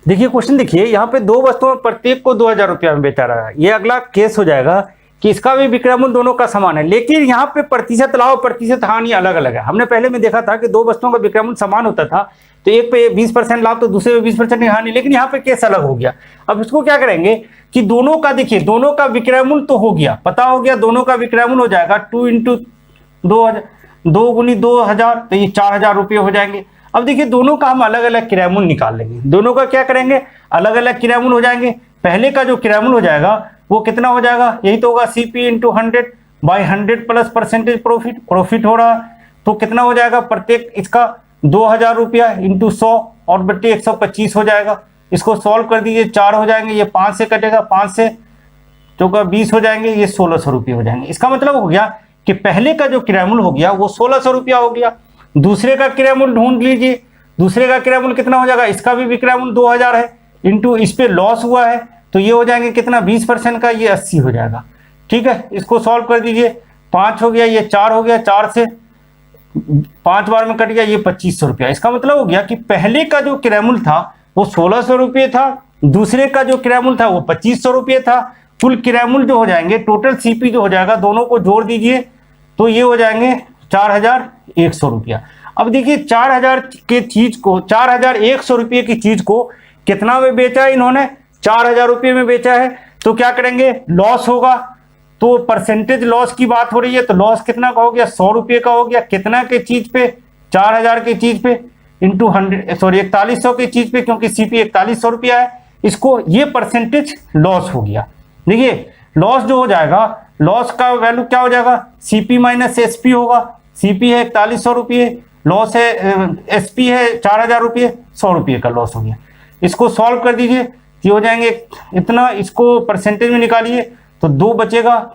देखिए क्वेश्चन देखिए, यहाँ पे दो वस्तुओं प्रत्येक को 2000 रुपया में बेचा रहा है। ये अगला केस हो जाएगा कि इसका भी विक्रय मूल्य दोनों का समान है, लेकिन यहाँ पे प्रतिशत लाभ और प्रतिशत हानि अलग अलग है। हमने पहले में देखा था कि दो वस्तुओं का विक्रय मूल्य समान होता था, तो एक पे 20% लाभ तो दूसरे पे 20% हानि, लेकिन यहाँ पे केस अलग हो गया। अब इसको क्या करेंगे कि दोनों का, देखिए दोनों का विक्रय मूल्य तो हो गया, पता हो गया, दोनों का विक्रय मूल्य हो जाएगा 2 × 2000, 2 × 2000, तो ये 4000 रुपये हो जाएंगे। अब देखिए दोनों का हम अलग अलग किराया मूल्य निकाल लेंगे। दोनों का क्या करेंगे, अलग अलग किराया मूल्य हो जाएंगे। पहले का जो किराया मूल्य हो जाएगा वो कितना हो जाएगा, यही तो होगा CP × 100/100 प्लस परसेंटेज प्रॉफिट हो रहा, तो कितना हो जाएगा, प्रत्येक इसका 2000 रुपया × 100 और बट्टे 125 हो जाएगा। इसको सॉल्व कर दीजिए, 4 हो जाएंगे, ये 5 से कटेगा, 5 से चौका 20 हो जाएंगे, ये 1600 रुपये हो जाएंगे। इसका मतलब हो गया कि पहले का जो किराया मूल्य हो गया वो 1600 रुपया हो गया। दूसरे का किराया मूल्य ढूंढ लीजिए, दूसरे का किराया मूल्य कितना हो जाएगा, इसका भी विक्रय मूल्य 2000 है, इंटू इस पे लॉस हुआ है, तो ये हो जाएंगे कितना, 20% का, ये 80 हो जाएगा। ठीक है, इसको सॉल्व कर दीजिए, 5 हो गया, ये 4 हो गया, 4 से 5 बार में कट गया, ये 2500 रुपया। इसका मतलब हो गया कि पहले का जो किराया मूल्य था वो 1600 रुपये था, दूसरे का जो किराया मूल्य था वो 2500 रुपये था। कुल किराया मूल्य जो हो जाएंगे, टोटल CP जो हो जाएगा, दोनों को जोड़ दीजिए तो ये हो जाएंगे 4100 रुपया। अब देखिए 4000 के चीज को, 4100 रुपये की चीज को कितना में बेचा है इन्होंने, 4000 रुपये में बेचा है। तो क्या करेंगे, लॉस होगा, तो परसेंटेज लॉस की बात हो रही है, तो लॉस कितना का हो गया, 100 रुपये का हो गया। कितना के चीज पे, 4000 की चीज पे इंटू 4100 की चीज पे, क्योंकि CP 4100 रुपया है, इसको ये परसेंटेज लॉस हो गया। देखिए लॉस जो हो जाएगा, लॉस का वैल्यू क्या हो जाएगा, CP - SP होगा। CP है 4100 रुपये, लॉस है SP है 4000 रुपये, 100 रुपये का लॉस हो गया। इसको सॉल्व कर दीजिए, ये हो जाएंगे इतना, इसको परसेंटेज में निकालिए तो 2 बचेगा,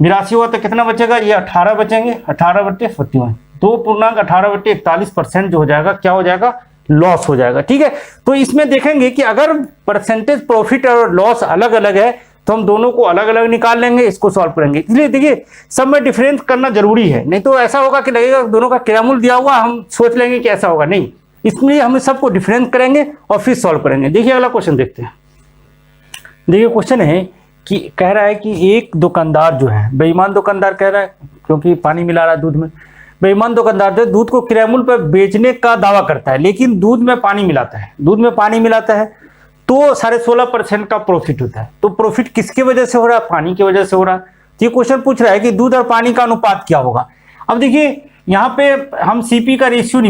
82 हुआ तो कितना बचेगा, ये 18 बचेंगे, 18/41, 2.18/41% जो हो जाएगा, क्या हो जाएगा, लॉस हो जाएगा। ठीक है, तो इसमें देखेंगे कि अगर परसेंटेज प्रॉफिट और लॉस अलग अलग है तो हम दोनों को अलग अलग निकाल लेंगे, इसको सॉल्व करेंगे। इसलिए देखिए सब में डिफरेंस करना जरूरी है, नहीं तो ऐसा होगा कि लगेगा दोनों का किराया मूल्य दिया हुआ, हम सोच लेंगे कि ऐसा होगा, नहीं, इसलिए हम सबको डिफरेंस करेंगे और फिर सॉल्व करेंगे। देखिए अगला क्वेश्चन देखते हैं। देखिए क्वेश्चन है कि कह रहा है कि एक दुकानदार जो है, बेईमान दुकानदार कह रहा है क्योंकि पानी मिला रहा है दूध में, बेईमान दुकानदार जो दूध को किराया मूल्य पर बेचने का दावा करता है, लेकिन दूध में पानी मिलाता है, तो 16.5% का प्रॉफिट होता है। तो प्रॉफिट किसकी वजह से हो रहा है, पानी की वजह से हो रहा है। तो ये क्वेश्चन पूछ रहा है कि दूध और पानी का अनुपात क्या होगा। अब देखिए यहाँ पे हम CP का रेशियो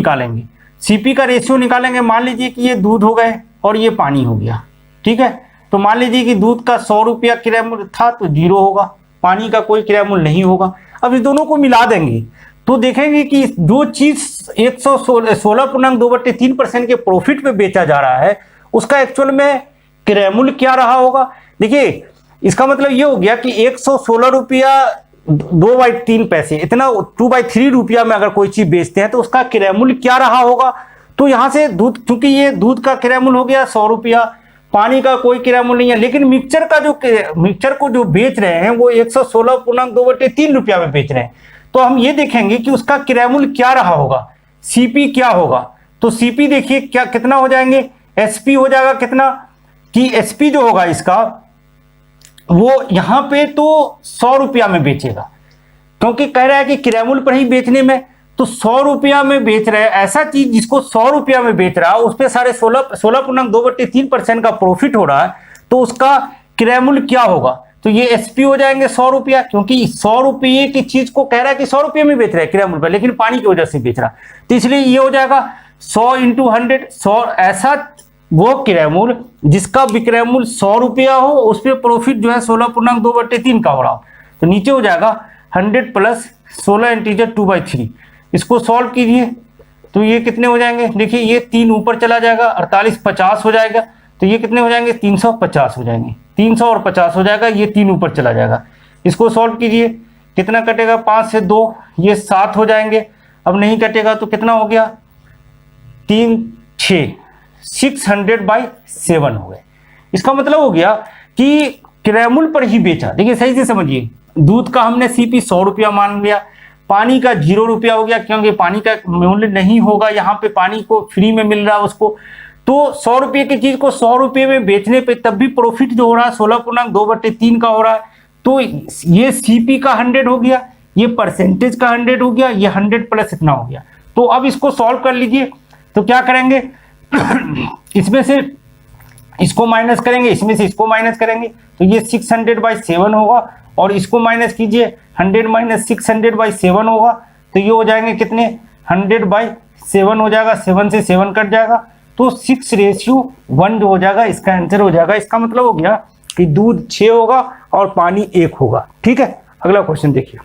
निकालेंगे, मान लीजिए कि ये दूध हो गए और ये पानी हो गया। ठीक है, तो मान लीजिए कि दूध का 100 रुपया किराया मूल्य था तो 0 होगा, पानी का कोई किराया मूल्य नहीं होगा। अब इस दोनों को मिला देंगे तो देखेंगे कि जो चीज 116.2/3% के प्रॉफिट पे बेचा जा रहा है उसका एक्चुअल में किराया मूल्य क्या रहा होगा। देखिए इसका मतलब ये हो गया कि 116 रुपया 2/3 पैसे, इतना 2/3 रुपया में अगर कोई चीज बेचते हैं तो उसका किराया मूल्य क्या रहा होगा। तो यहाँ से दूध, चूंकि ये दूध का किराया मूल्य हो गया 100 रुपया, पानी का कोई किराया मूल्य नहीं है, लेकिन मिक्सचर को जो बेच रहे हैं वो 116.2/3 रुपया में बेच रहे हैं। तो हम ये देखेंगे कि उसका किराया मूल्य क्या रहा होगा, CP क्या होगा। तो CP देखिए क्या कितना हो जाएंगे, SP हो जाएगा कितना, कि SP जो होगा इसका वो यहां पे तो 100 रुपया में बेचेगा, क्योंकि कह रहा है कि किराया मूल्य पर ही बेचने में, तो 100 रुपया में बेच रहे हैं। ऐसा चीज जिसको 100 रुपया में बेच रहा है उस पर 16.2/3% का प्रॉफिट हो रहा है, तो उसका किराया मूल्य क्या होगा। तो ये SP हो जाएंगे 100 रुपया, क्योंकि 100 रुपये की चीज को कह रहा है कि 100 रुपये में बेच रहा है किराया मूल्य पर, लेकिन पानी की वजह से बेच रहा, तो इसलिए ये हो जाएगा 100 × 100, 100 ऐसा वो किराया मूल्य जिसका विक्रय मूल्य 100 रुपया हो, उस पर प्रॉफिट जो है 16.2/3 का हो रहा हो। तो नीचे हो जाएगा 100 + 16 इंटीजर 2/3। इसको सॉल्व कीजिए तो ये कितने हो जाएंगे, देखिए ये 3 ऊपर चला जाएगा, 48 50 हो जाएगा, तो ये कितने हो जाएंगे 350 हो जाएंगे। 300 और 50 हो जाएगा, ये 3 ऊपर चला जाएगा। इसको सॉल्व कीजिए, कितना कटेगा, 5 से 2 ये 7 हो जाएंगे। अब नहीं कटेगा तो कितना हो गया, 3 6 600/7 हो गए। इसका मतलब हो गया कि क्रैमुल पर ही बेचा। देखिए सही से समझिए, दूध का हमने सीपी 100 रुपया मान लिया, पानी का 0 रुपया हो गया, क्योंकि पानी का मूल्य नहीं होगा, यहाँ पे पानी को फ्री में मिल रहा है उसको। तो 100 रुपये की चीज को 100 रुपये में बेचने पे तब भी प्रॉफिट जो हो रहा है 16.2/3 का हो रहा है। तो ये सीपी का 100 हो गया, ये परसेंटेज का 100 हो गया, ये 100 प्लस इतना हो गया। तो अब इसको सॉल्व कर लीजिए। तो क्या करेंगे इसमें से इसको माइनस करेंगे, इसमें से इसको माइनस करेंगे, तो ये 600/7 होगा। और इसको माइनस कीजिए, 100 - 600/7 होगा, तो ये हो जाएंगे कितने, 100/7 हो जाएगा, 7 से 7 कट जाएगा, तो 6:1 जो हो जाएगा इसका आंसर हो जाएगा। इसका मतलब हो गया कि दूध 6 होगा और पानी 1 होगा। ठीक है, अगला क्वेश्चन देखिए।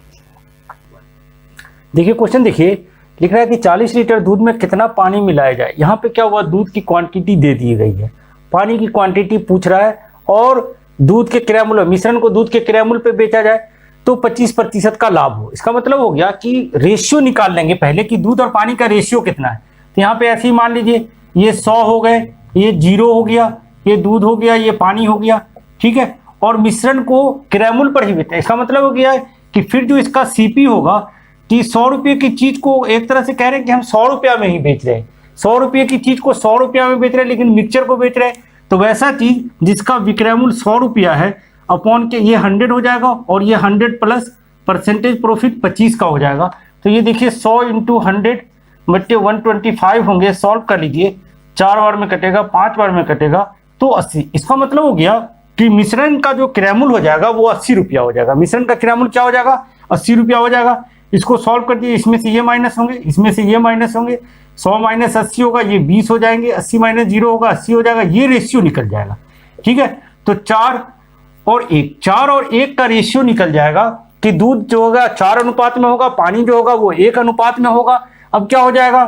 देखिए क्वेश्चन देखिए, लिख रहा है कि 40 लीटर दूध में कितना पानी मिलाया जाए। यहाँ पे क्या हुआ, दूध की क्वांटिटी दे दी गई है, पानी की क्वांटिटी पूछ रहा है, और दूध के क्रय मिश्रण को दूध के क्रय मूल्य पे बेचा जाए तो 25% का लाभ हो। इसका मतलब हो गया कि रेशियो निकाल लेंगे पहले कि दूध और पानी का रेशियो कितना है। तो यहाँ पे ऐसे ही मान लीजिए, ये 100 हो गए, ये 0 हो गया, ये दूध हो गया, ये पानी हो गया। ठीक है, और मिश्रण को क्रय मूल्य पर ही बेचा। इसका मतलब हो गया कि फिर जो इसका सीपी होगा कि 100 रुपये की चीज को एक तरह से कह रहे हैं कि हम 100 रुपया में ही बेच रहे हैं, 100 रुपये की चीज को 100 रुपया में बेच रहे हैं, लेकिन मिक्सचर को बेच रहे हैं। तो वैसा चीज जिसका विक्रय मूल्य 100 रुपया है अपॉन के ये 100 हो जाएगा, और ये 100 प्लस परसेंटेज प्रॉफिट 25 का हो जाएगा। तो ये देखिए 100 × 100/125 होंगे। सॉल्व कर लीजिए, 4 बार में कटेगा, 5 बार में कटेगा, तो 80। इसका मतलब हो गया कि मिश्रण का जो क्रय मूल्य हो जाएगा वो 80 रुपया हो जाएगा। मिश्रण का क्रय मूल्य क्या हो जाएगा, 80 रुपया हो जाएगा। इसको सॉल्व कर दिए, इसमें से ये माइनस होंगे, इसमें से ये माइनस होंगे, 100 - 80 होगा, ये 20 हो जाएंगे, 80 - 0 होगा, 80 हो जाएगा, ये रेशियो निकल जाएगा। ठीक है, तो 4 और 1 का रेशियो निकल जाएगा कि दूध जो होगा 4 अनुपात में होगा, पानी जो होगा वो 1 अनुपात में होगा। अब क्या हो जाएगा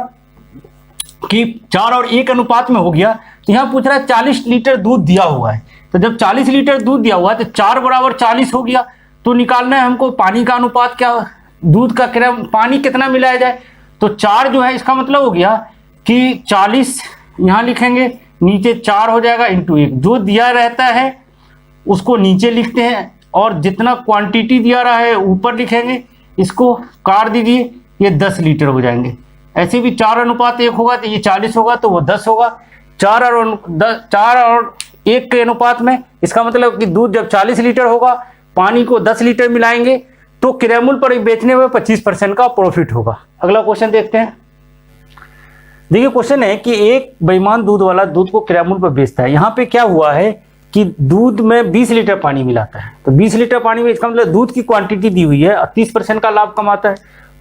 कि 4 और 1 अनुपात में हो गया। तो यहाँ पूछ रहा है 40 लीटर दूध दिया हुआ है, तो जब 40 लीटर दूध दिया हुआ है तो 4 = 40 हो गया। तो निकालना है हमको पानी का अनुपात क्या, दूध का क्रय पानी कितना मिलाया जाए। तो 4 जो है, इसका मतलब हो गया कि 40 यहाँ लिखेंगे, नीचे 4 हो जाएगा × 1। जो दिया रहता है उसको नीचे लिखते हैं, और जितना क्वांटिटी दिया रहा है ऊपर लिखेंगे। इसको काट दीजिए, ये 10 लीटर हो जाएंगे। ऐसे भी 4 अनुपात 1 होगा तो ये 40 होगा, तो वो 10 होगा। 4 और 1 के अनुपात में, इसका मतलब कि दूध जब 40 लीटर होगा, पानी को 10 लीटर मिलाएंगे, तो क्रय मूल्य पर बेचने में 25% का प्रॉफिट होगा। अगला क्वेश्चन देखते हैं। देखिए क्वेश्चन है कि एक बेईमान दूध वाला दूध को क्रय मूल्य पर बेचता है। यहाँ पे क्या हुआ है कि दूध में 20 लीटर पानी मिलाता है, तो 20 लीटर पानी में इसका मतलब दूध की क्वांटिटी दी हुई है, 30% का लाभ कमाता है।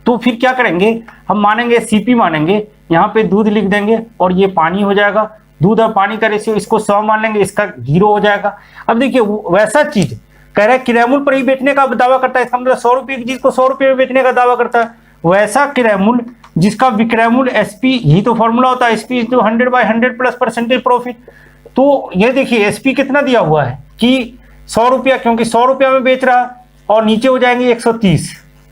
तो फिर क्या करेंगे, हम मानेंगे सीपी मानेंगे, यहाँ पे दूध लिख देंगे और ये पानी हो जाएगा। दूध और पानी का रेशियो, इसको 100 मान लेंगे, इसका 0 हो जाएगा। अब देखिए वैसा चीज कह रहा है क्रय मूल्य पर ही बेचने का दावा करता है, इसका मतलब 100 रुपये की चीज को 100 रुपये में बेचने का दावा करता है। वैसा क्रय मूल्य जिसका विक्रय मूल्य एसपी, यही तो फॉर्मूला होता है, एसपी × 100/100 प्लस परसेंटेज प्रॉफिट। तो ये देखिए एसपी कितना दिया हुआ है कि 100 रुपया, क्योंकि 100 रुपया में बेच रहा, और नीचे हो जाएंगे 130।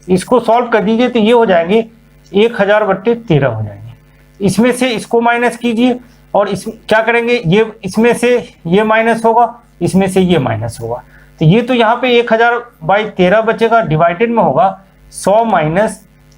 इसको सॉल्व कर दीजिए तो ये हो जाएंगे 1000/13 हो जाएंगे। इसमें से इसको माइनस कीजिए, और इस क्या करेंगे, ये इसमें से ये माइनस होगा, इसमें से ये माइनस होगा, तो ये तो यहाँ पे 1000/13 बचेगा, डिवाइडेड में होगा 100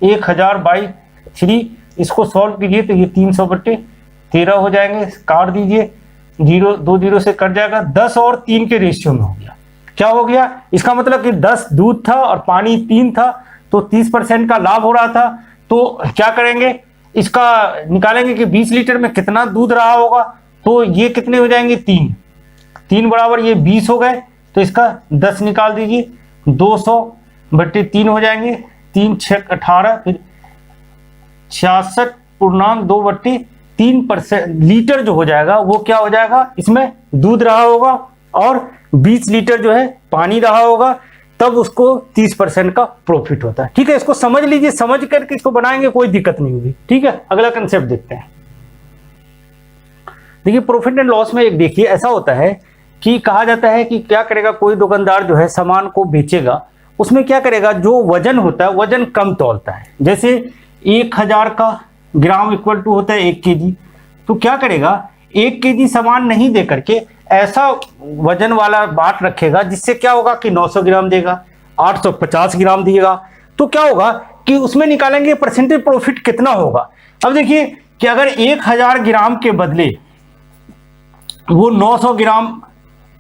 - 1000/3। इसको सॉल्व कीजिए तो ये 300/13 हो जाएंगे। काट दीजिए, 0 2 0 से कट जाएगा। 10 और 3 के रेशियो में हो गया। क्या हो गया, इसका मतलब कि 10 दूध था और पानी 3 था, तो 30% का लाभ हो रहा था। तो क्या करेंगे, इसका निकालेंगे कि 20 लीटर में कितना दूध रहा होगा। तो ये कितने हो जाएंगे, 3 बराबर ये 20 हो गए, तो इसका 10 निकाल दीजिए, 200/3 हो जाएंगे। 3 × 6 = 18, फिर 66.2/3% लीटर जो हो जाएगा वो क्या हो जाएगा, इसमें दूध रहा होगा और 20 लीटर जो है पानी रहा होगा, तब उसको 30% का प्रॉफिट होता है। ठीक है, इसको समझ लीजिए, समझ करके इसको बनाएंगे, कोई दिक्कत नहीं होगी। ठीक है, अगला कंसेप्ट देखते हैं। देखिए प्रॉफिट एंड लॉस में एक देखिए ऐसा होता है कि कहा जाता है कि क्या करेगा, कोई दुकानदार जो है सामान को बेचेगा, उसमें क्या करेगा, जो वजन होता है वजन कम तौलता है। जैसे 1000 का ग्राम इक्वल टू होता है 1 kg, तो क्या करेगा, 1 kg सामान नहीं दे करके ऐसा वजन वाला बाट रखेगा जिससे क्या होगा कि 900 ग्राम देगा, 850 ग्राम देगा। तो क्या होगा कि उसमें निकालेंगे परसेंटेज प्रॉफिट कितना होगा। अब देखिए कि अगर 1000 ग्राम के बदले वो 900 ग्राम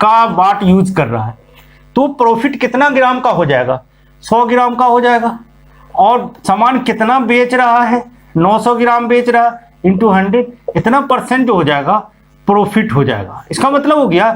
का बाट यूज कर रहा है, तो प्रॉफिट कितना ग्राम का हो जाएगा, 100 ग्राम का हो जाएगा। और सामान कितना बेच रहा है, 900 ग्राम बेच रहा है, इंटू 100, इतना परसेंट हो जाएगा, प्रॉफिट हो जाएगा। इसका मतलब हो गया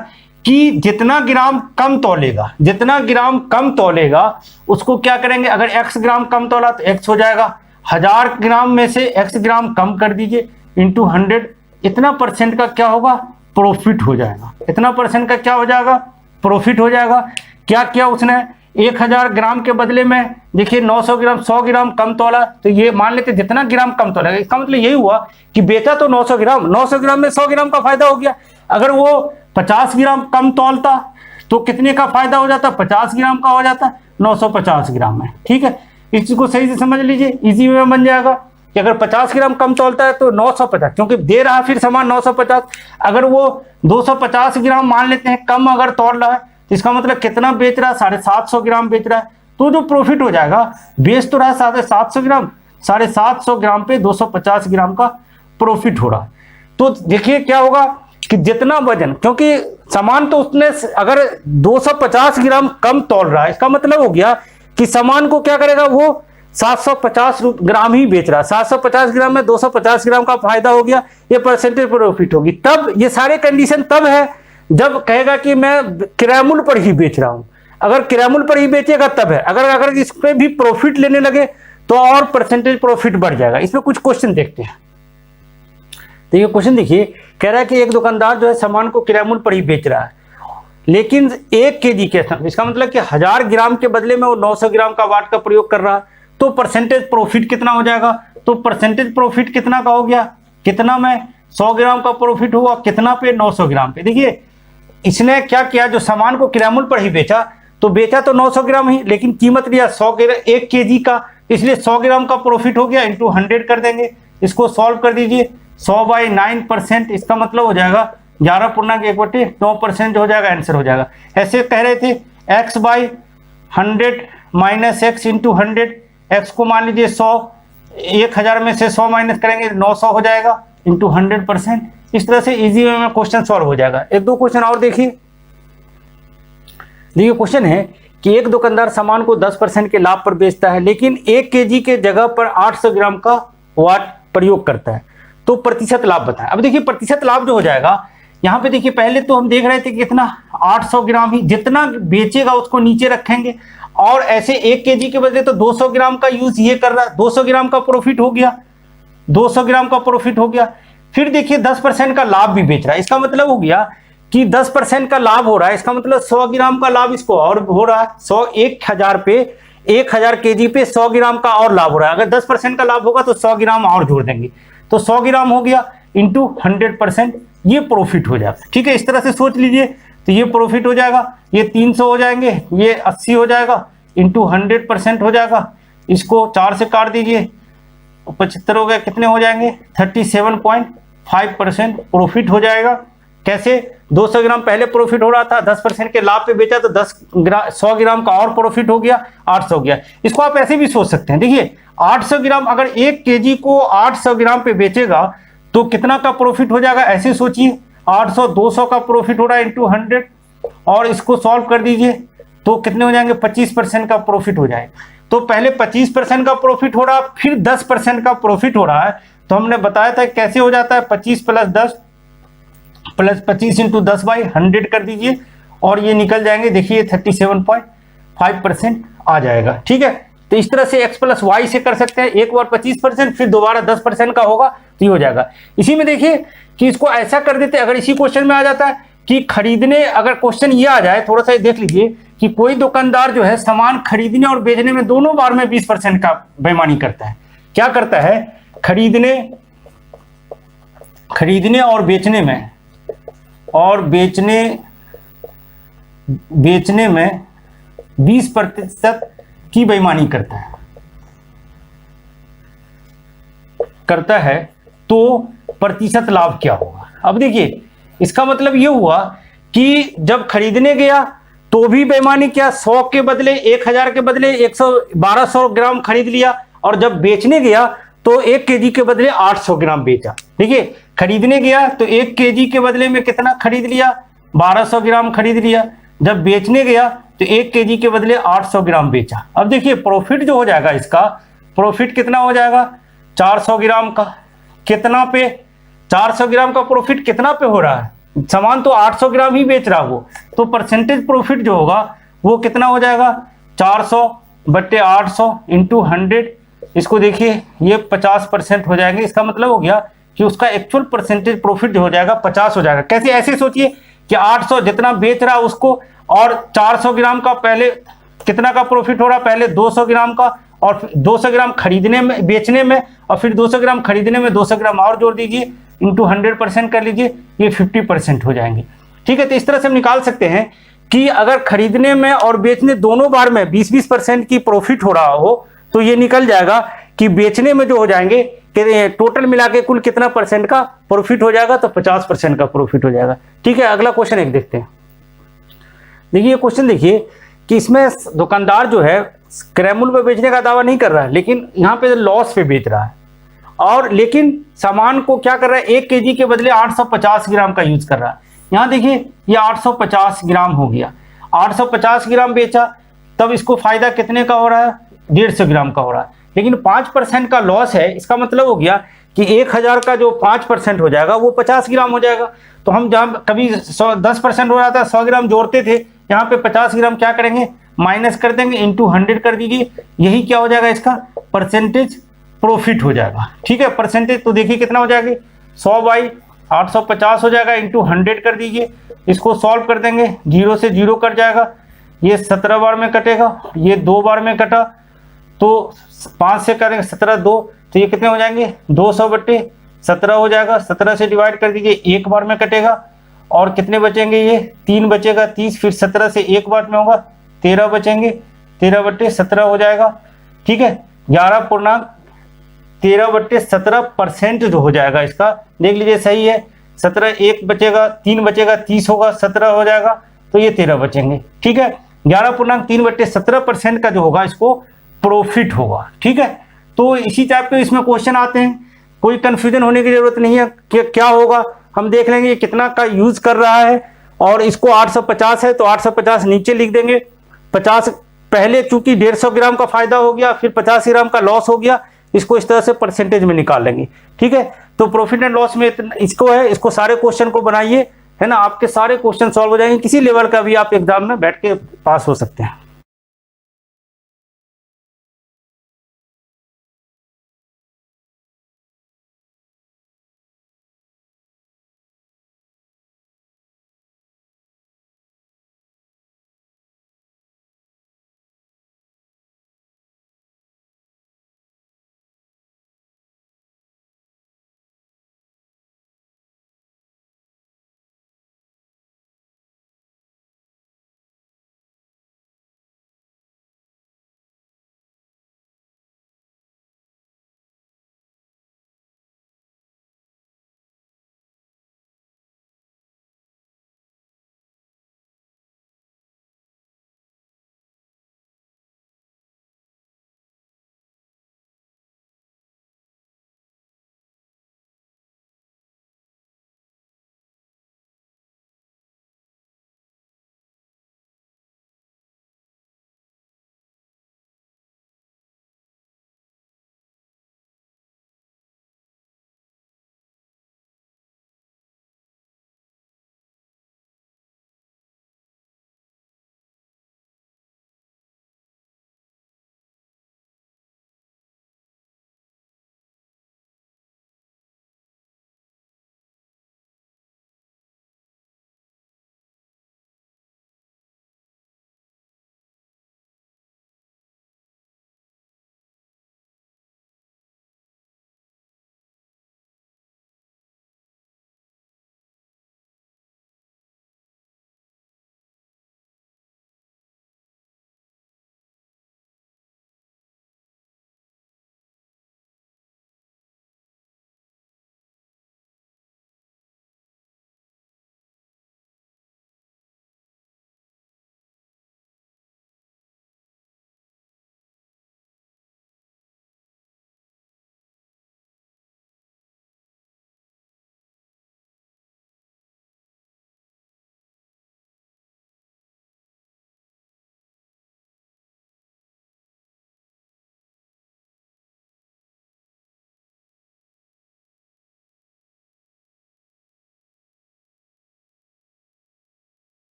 कि जितना ग्राम कम तौलेगा, जितना ग्राम कम तौलेगा उसको क्या करेंगे, अगर x ग्राम कम तौला तो x हो जाएगा, 1000 ग्राम में से x ग्राम कम कर दीजिए, इंटू 100, इतना परसेंट का क्या होगा, प्रॉफिट हो जाएगा। इतना परसेंट का क्या हो जाएगा, प्रॉफिट हो जाएगा। क्या किया उसने, 1000 ग्राम के बदले में देखिए 900 ग्राम, 100 ग्राम कम तौला, तो ये मान लेते जितना ग्राम कम तौलेगा, इसका मतलब यही हुआ कि बेचा तो 900 ग्राम, 900 ग्राम में 100 ग्राम का फायदा हो गया। अगर वो 50 ग्राम कम तौलता तो कितने का फायदा हो जाता, 50 ग्राम का हो जाता, 950 ग्राम में। ठीक है, इस चीज को सही से समझ लीजिए, इजी वे में बन जाएगा कि अगर 50 ग्राम कम तौलता है तो 950, क्योंकि दे रहा फिर सामान 950, अगर वो 250 ग्राम मान लेते हैं कम अगर तौल रहा है, तो इसका मतलब कितना बेच रहा है, 750 ग्राम बेच रहा है, तो जो प्रॉफिट हो जाएगा, बेच तो रहा है 750 ग्राम, 750 ग्राम पे 250 ग्राम का प्रॉफिट हो रहा है। तो देखिए क्या होगा कि जितना वजन, क्योंकि सामान तो उसने अगर 250 ग्राम कम तौल रहा है, इसका मतलब हो गया कि सामान को क्या करेगा, वो 750 ग्राम ही बेच रहा है, 750 ग्राम में 250 ग्राम का फायदा हो गया, ये परसेंटेज प्रॉफिट होगी। तब ये सारे कंडीशन तब है जब कहेगा कि मैं किराया मूल्य पर ही बेच रहा हूं। अगर किराया मूल्य पर ही बेचेगा तब है, अगर इस पे भी प्रॉफिट लेने लगे तो और परसेंटेज प्रॉफिट बढ़ जाएगा। इसमें कुछ क्वेश्चन देखते हैं। तो ये क्वेश्चन देखिए, कह रहा है कि एक दुकानदार जो है सामान को किराया मूल्य पर ही बेच रहा है, लेकिन 1 kg के, इसका मतलब कि 1000 ग्राम के बदले में वो 900 ग्राम का वाट का प्रयोग कर रहा है, तो परसेंटेज प्रॉफिट कितना हो जाएगा, तो परसेंटेज प्रॉफिट कितना का हो गया, कितना में 100 ग्राम का प्रॉफिट हुआ, कितना पे, 900 ग्राम पे। देखिए इसने क्या किया, जो सामान को किराया मूल्य पर ही बेचा, तो बेचा तो 900 ग्राम ही, लेकिन कीमत लिया 1 kg का, इसलिए 100 ग्राम का प्रॉफिट हो गया, इंटू 100 कर देंगे। इसको सॉल्व कर दीजिए, 100/9%, इसका मतलब हो जाएगा 11.1/9% हो जाएगा, आंसर हो जाएगा। ऐसे कह रहे थे x/100 minus x into 100, x को मान लीजिए 100, 1000 में से 100 माइनस करेंगे 900 हो जाएगा, इंटू 100%। इस तरह से इजी वे में क्वेश्चन सॉल्व हो जाएगा। एक दो क्वेश्चन और देखिए। क्वेश्चन है कि एक दुकानदार सामान को 10% के लाभ पर बेचता है, लेकिन 1 kg के जगह पर 800 ग्राम का वाट प्रयोग करता है, तो प्रतिशत लाभ बताएं। अब देखिए प्रतिशत लाभ जो हो जाएगा, यहाँ पे देखिए पहले तो हम देख रहे थे कि कितना 800 ग्राम ही, जितना बेचेगा उसको नीचे रखेंगे, और ऐसे 1 kg के बदले तो 200 ग्राम का यूज ये कर रहा है, 200 ग्राम का प्रॉफिट हो गया, 200 ग्राम का प्रॉफिट हो गया। फिर देखिए 10% का लाभ भी बेच रहा है, इसका मतलब हो गया कि 10% का लाभ हो रहा है, इसका मतलब 100 ग्राम का लाभ इसको और हो रहा है, 1000 पे 1000 kg पे 100 ग्राम का और लाभ हो रहा है। अगर 10% का लाभ होगा तो 100 ग्राम और जोड़ देंगे, तो 100 ग्राम हो गया, इंटू 100%, ये प्रॉफिट हो जाएगा। ठीक है, इस तरह से सोच लीजिए, तो ये प्रॉफिट हो जाएगा, ये 300 हो जाएंगे, ये 80 हो जाएगा, इंटू 100% हो जाएगा। इसको 4 से काट दीजिए, 75 हो गया, कितने हो जाएंगे, 37.5% प्रॉफिट हो जाएगा। कैसे, 200 ग्राम पहले प्रॉफिट हो रहा था, 10% के लाभ पे बेचा तो 100 ग्राम का और प्रॉफिट हो गया, 800 हो गया। इसको आप ऐसे भी सोच सकते हैं। देखिए 800 ग्राम, अगर 1 kg को 800 ग्राम पे बेचेगा तो कितना का प्रॉफिट हो जाएगा, ऐसे सोचिए, 800 200 का प्रॉफिट हो रहा है, इंटू 100, और इसको सॉल्व कर दीजिए तो कितने हो जाएंगे, 25% का प्रॉफिट हो जाएगा। तो पहले 25% का प्रॉफिट हो रहा है, फिर 10% का प्रॉफिट हो रहा है, तो हमने बताया था कैसे हो जाता है, 25 + 10 + 25 इंटू 10/100 कर दीजिए, और ये निकल जाएंगे, देखिए 37.5% आ जाएगा। ठीक है, तो इस तरह से x + y से कर सकते हैं, एक बार 25%, फिर दोबारा 10% का होगा तो ये हो जाएगा। इसी में देखिए कि इसको ऐसा कर देते, अगर इसी क्वेश्चन में आ जाता है कि खरीदने, अगर क्वेश्चन ये आ जाए, थोड़ा सा देख लीजिए कि कोई दुकानदार जो है सामान खरीदने और बेचने में दोनों बार में 20% का बेईमानी करता है। क्या करता है, खरीदने और बेचने बेचने में 20% की बेईमानी करता है तो प्रतिशत लाभ क्या होगा। अब देखिए इसका मतलब ये हुआ कि जब खरीदने गया तो भी बेईमानी किया, 100 के बदले 1000 के बदले 1200 ग्राम खरीद लिया, और जब बेचने गया तो 1 केजी के बदले 800 ग्राम बेचा। देखिए खरीदने गया तो 1 केजी के बदले में कितना खरीद लिया, 1200 ग्राम खरीद लिया, जब बेचने गया तो 1 केजी के बदले 800 ग्राम बेचा। अब देखिए प्रॉफिट जो हो जाएगा, इसका प्रॉफिट कितना हो जाएगा, 400 ग्राम का। कितना पे, 400 ग्राम का प्रॉफिट कितना पे हो रहा है, सामान तो 800 ग्राम ही बेच रहा वो, तो परसेंटेज प्रॉफिट जो होगा वो कितना हो जाएगा, 400/800 इंटू 100। इसको देखिए ये 50% हो जाएंगे। इसका मतलब हो गया कि उसका एक्चुअल परसेंटेज प्रॉफिट जो हो जाएगा 50 हो जाएगा। कैसे, ऐसे सोचिए कि 800 जितना बेच रहा उसको, और 400 ग्राम का पहले कितना का प्रॉफिट हो रहा, पहले 200 ग्राम का, और 200 ग्राम खरीदने में, बेचने में, और फिर 200 ग्राम खरीदने में 200 ग्राम और जोड़ दीजिए, इंटू 100% कर लीजिए, ये 50% हो जाएंगे। ठीक है, तो इस तरह से हम निकाल सकते हैं कि अगर खरीदने में और बेचने दोनों बार में 20% की प्रॉफिट हो रहा हो तो ये निकल जाएगा कि बेचने में जो हो जाएंगे कि टोटल मिला के कुल कितना परसेंट का प्रॉफिट हो जाएगा, तो 50% का प्रॉफिट हो जाएगा। ठीक है, अगला क्वेश्चन एक देखते हैं। देखिए ये क्वेश्चन देखिए कि इसमें दुकानदार जो है क्रय मूल्य पे बेचने का दावा नहीं कर रहा है, लेकिन यहाँ पे लॉस पे बेच रहा है, और लेकिन सामान को क्या कर रहा है, 1 केजी के बदले 850 ग्राम का यूज कर रहा है। यहाँ देखिए ये 850 ग्राम हो गया, 850 ग्राम बेचा, तब इसको फायदा कितने का हो रहा है, 150 ग्राम का हो रहा है, लेकिन 5% का लॉस है। इसका मतलब हो गया कि 1000 का जो 5% हो जाएगा वो 50 ग्राम हो जाएगा। तो हम जहाँ कभी 10% हो रहा था 100 ग्राम जोड़ते थे, यहाँ पे 50 ग्राम क्या करेंगे, माइनस कर देंगे, इंटू 100 कर दीजिए, यही क्या हो जाएगा, इसका परसेंटेज प्रॉफिट हो जाएगा। ठीक है, परसेंटेज तो देखिए कितना हो जाएगा, 100/850 हो जाएगा, इंटू 100 कर दीजिए, इसको सॉल्व कर देंगे, 0 से 0 कट जाएगा, ये 17 बार में कटेगा, ये 2 बार में कटा, तो 5 से करेंगे 17 2, तो ये कितने हो जाएंगे, 200/17 हो जाएगा। 17 से डिवाइड कर दीजिए, 1 बार में कटेगा, और कितने बचेंगे, ये 3 बचेगा, 30, फिर 17 से 1 बार में होगा, 13 बचेंगे, 13/17 हो जाएगा। ठीक है, 11.13/17% जो हो जाएगा इसका, देख लीजिए सही है, 17 1 बचेगा, 3 बचेगा, 30 होगा, 17 हो जाएगा, तो ये 13 बचेंगे। ठीक है, 11.3/17% का जो होगा इसको प्रॉफिट होगा। ठीक है, तो इसी टाइप के इसमें क्वेश्चन आते हैं, कोई कंफ्यूजन होने की जरूरत नहीं है कि क्या होगा, हम देख लेंगे कितना का यूज कर रहा है, और इसको 850 है तो 850 नीचे लिख देंगे, 50 पहले चूंकि 150 ग्राम का फायदा हो गया, फिर 50 ग्राम का लॉस हो गया, इसको इस तरह से परसेंटेज में निकाल लेंगे। ठीक है, तो प्रॉफिट एंड लॉस में इसको है, इसको सारे क्वेश्चन को बनाइए, है ना, आपके सारे क्वेश्चन सॉल्व हो जाएंगे, किसी लेवल का भी आप एग्जाम में बैठ के पास हो सकते हैं।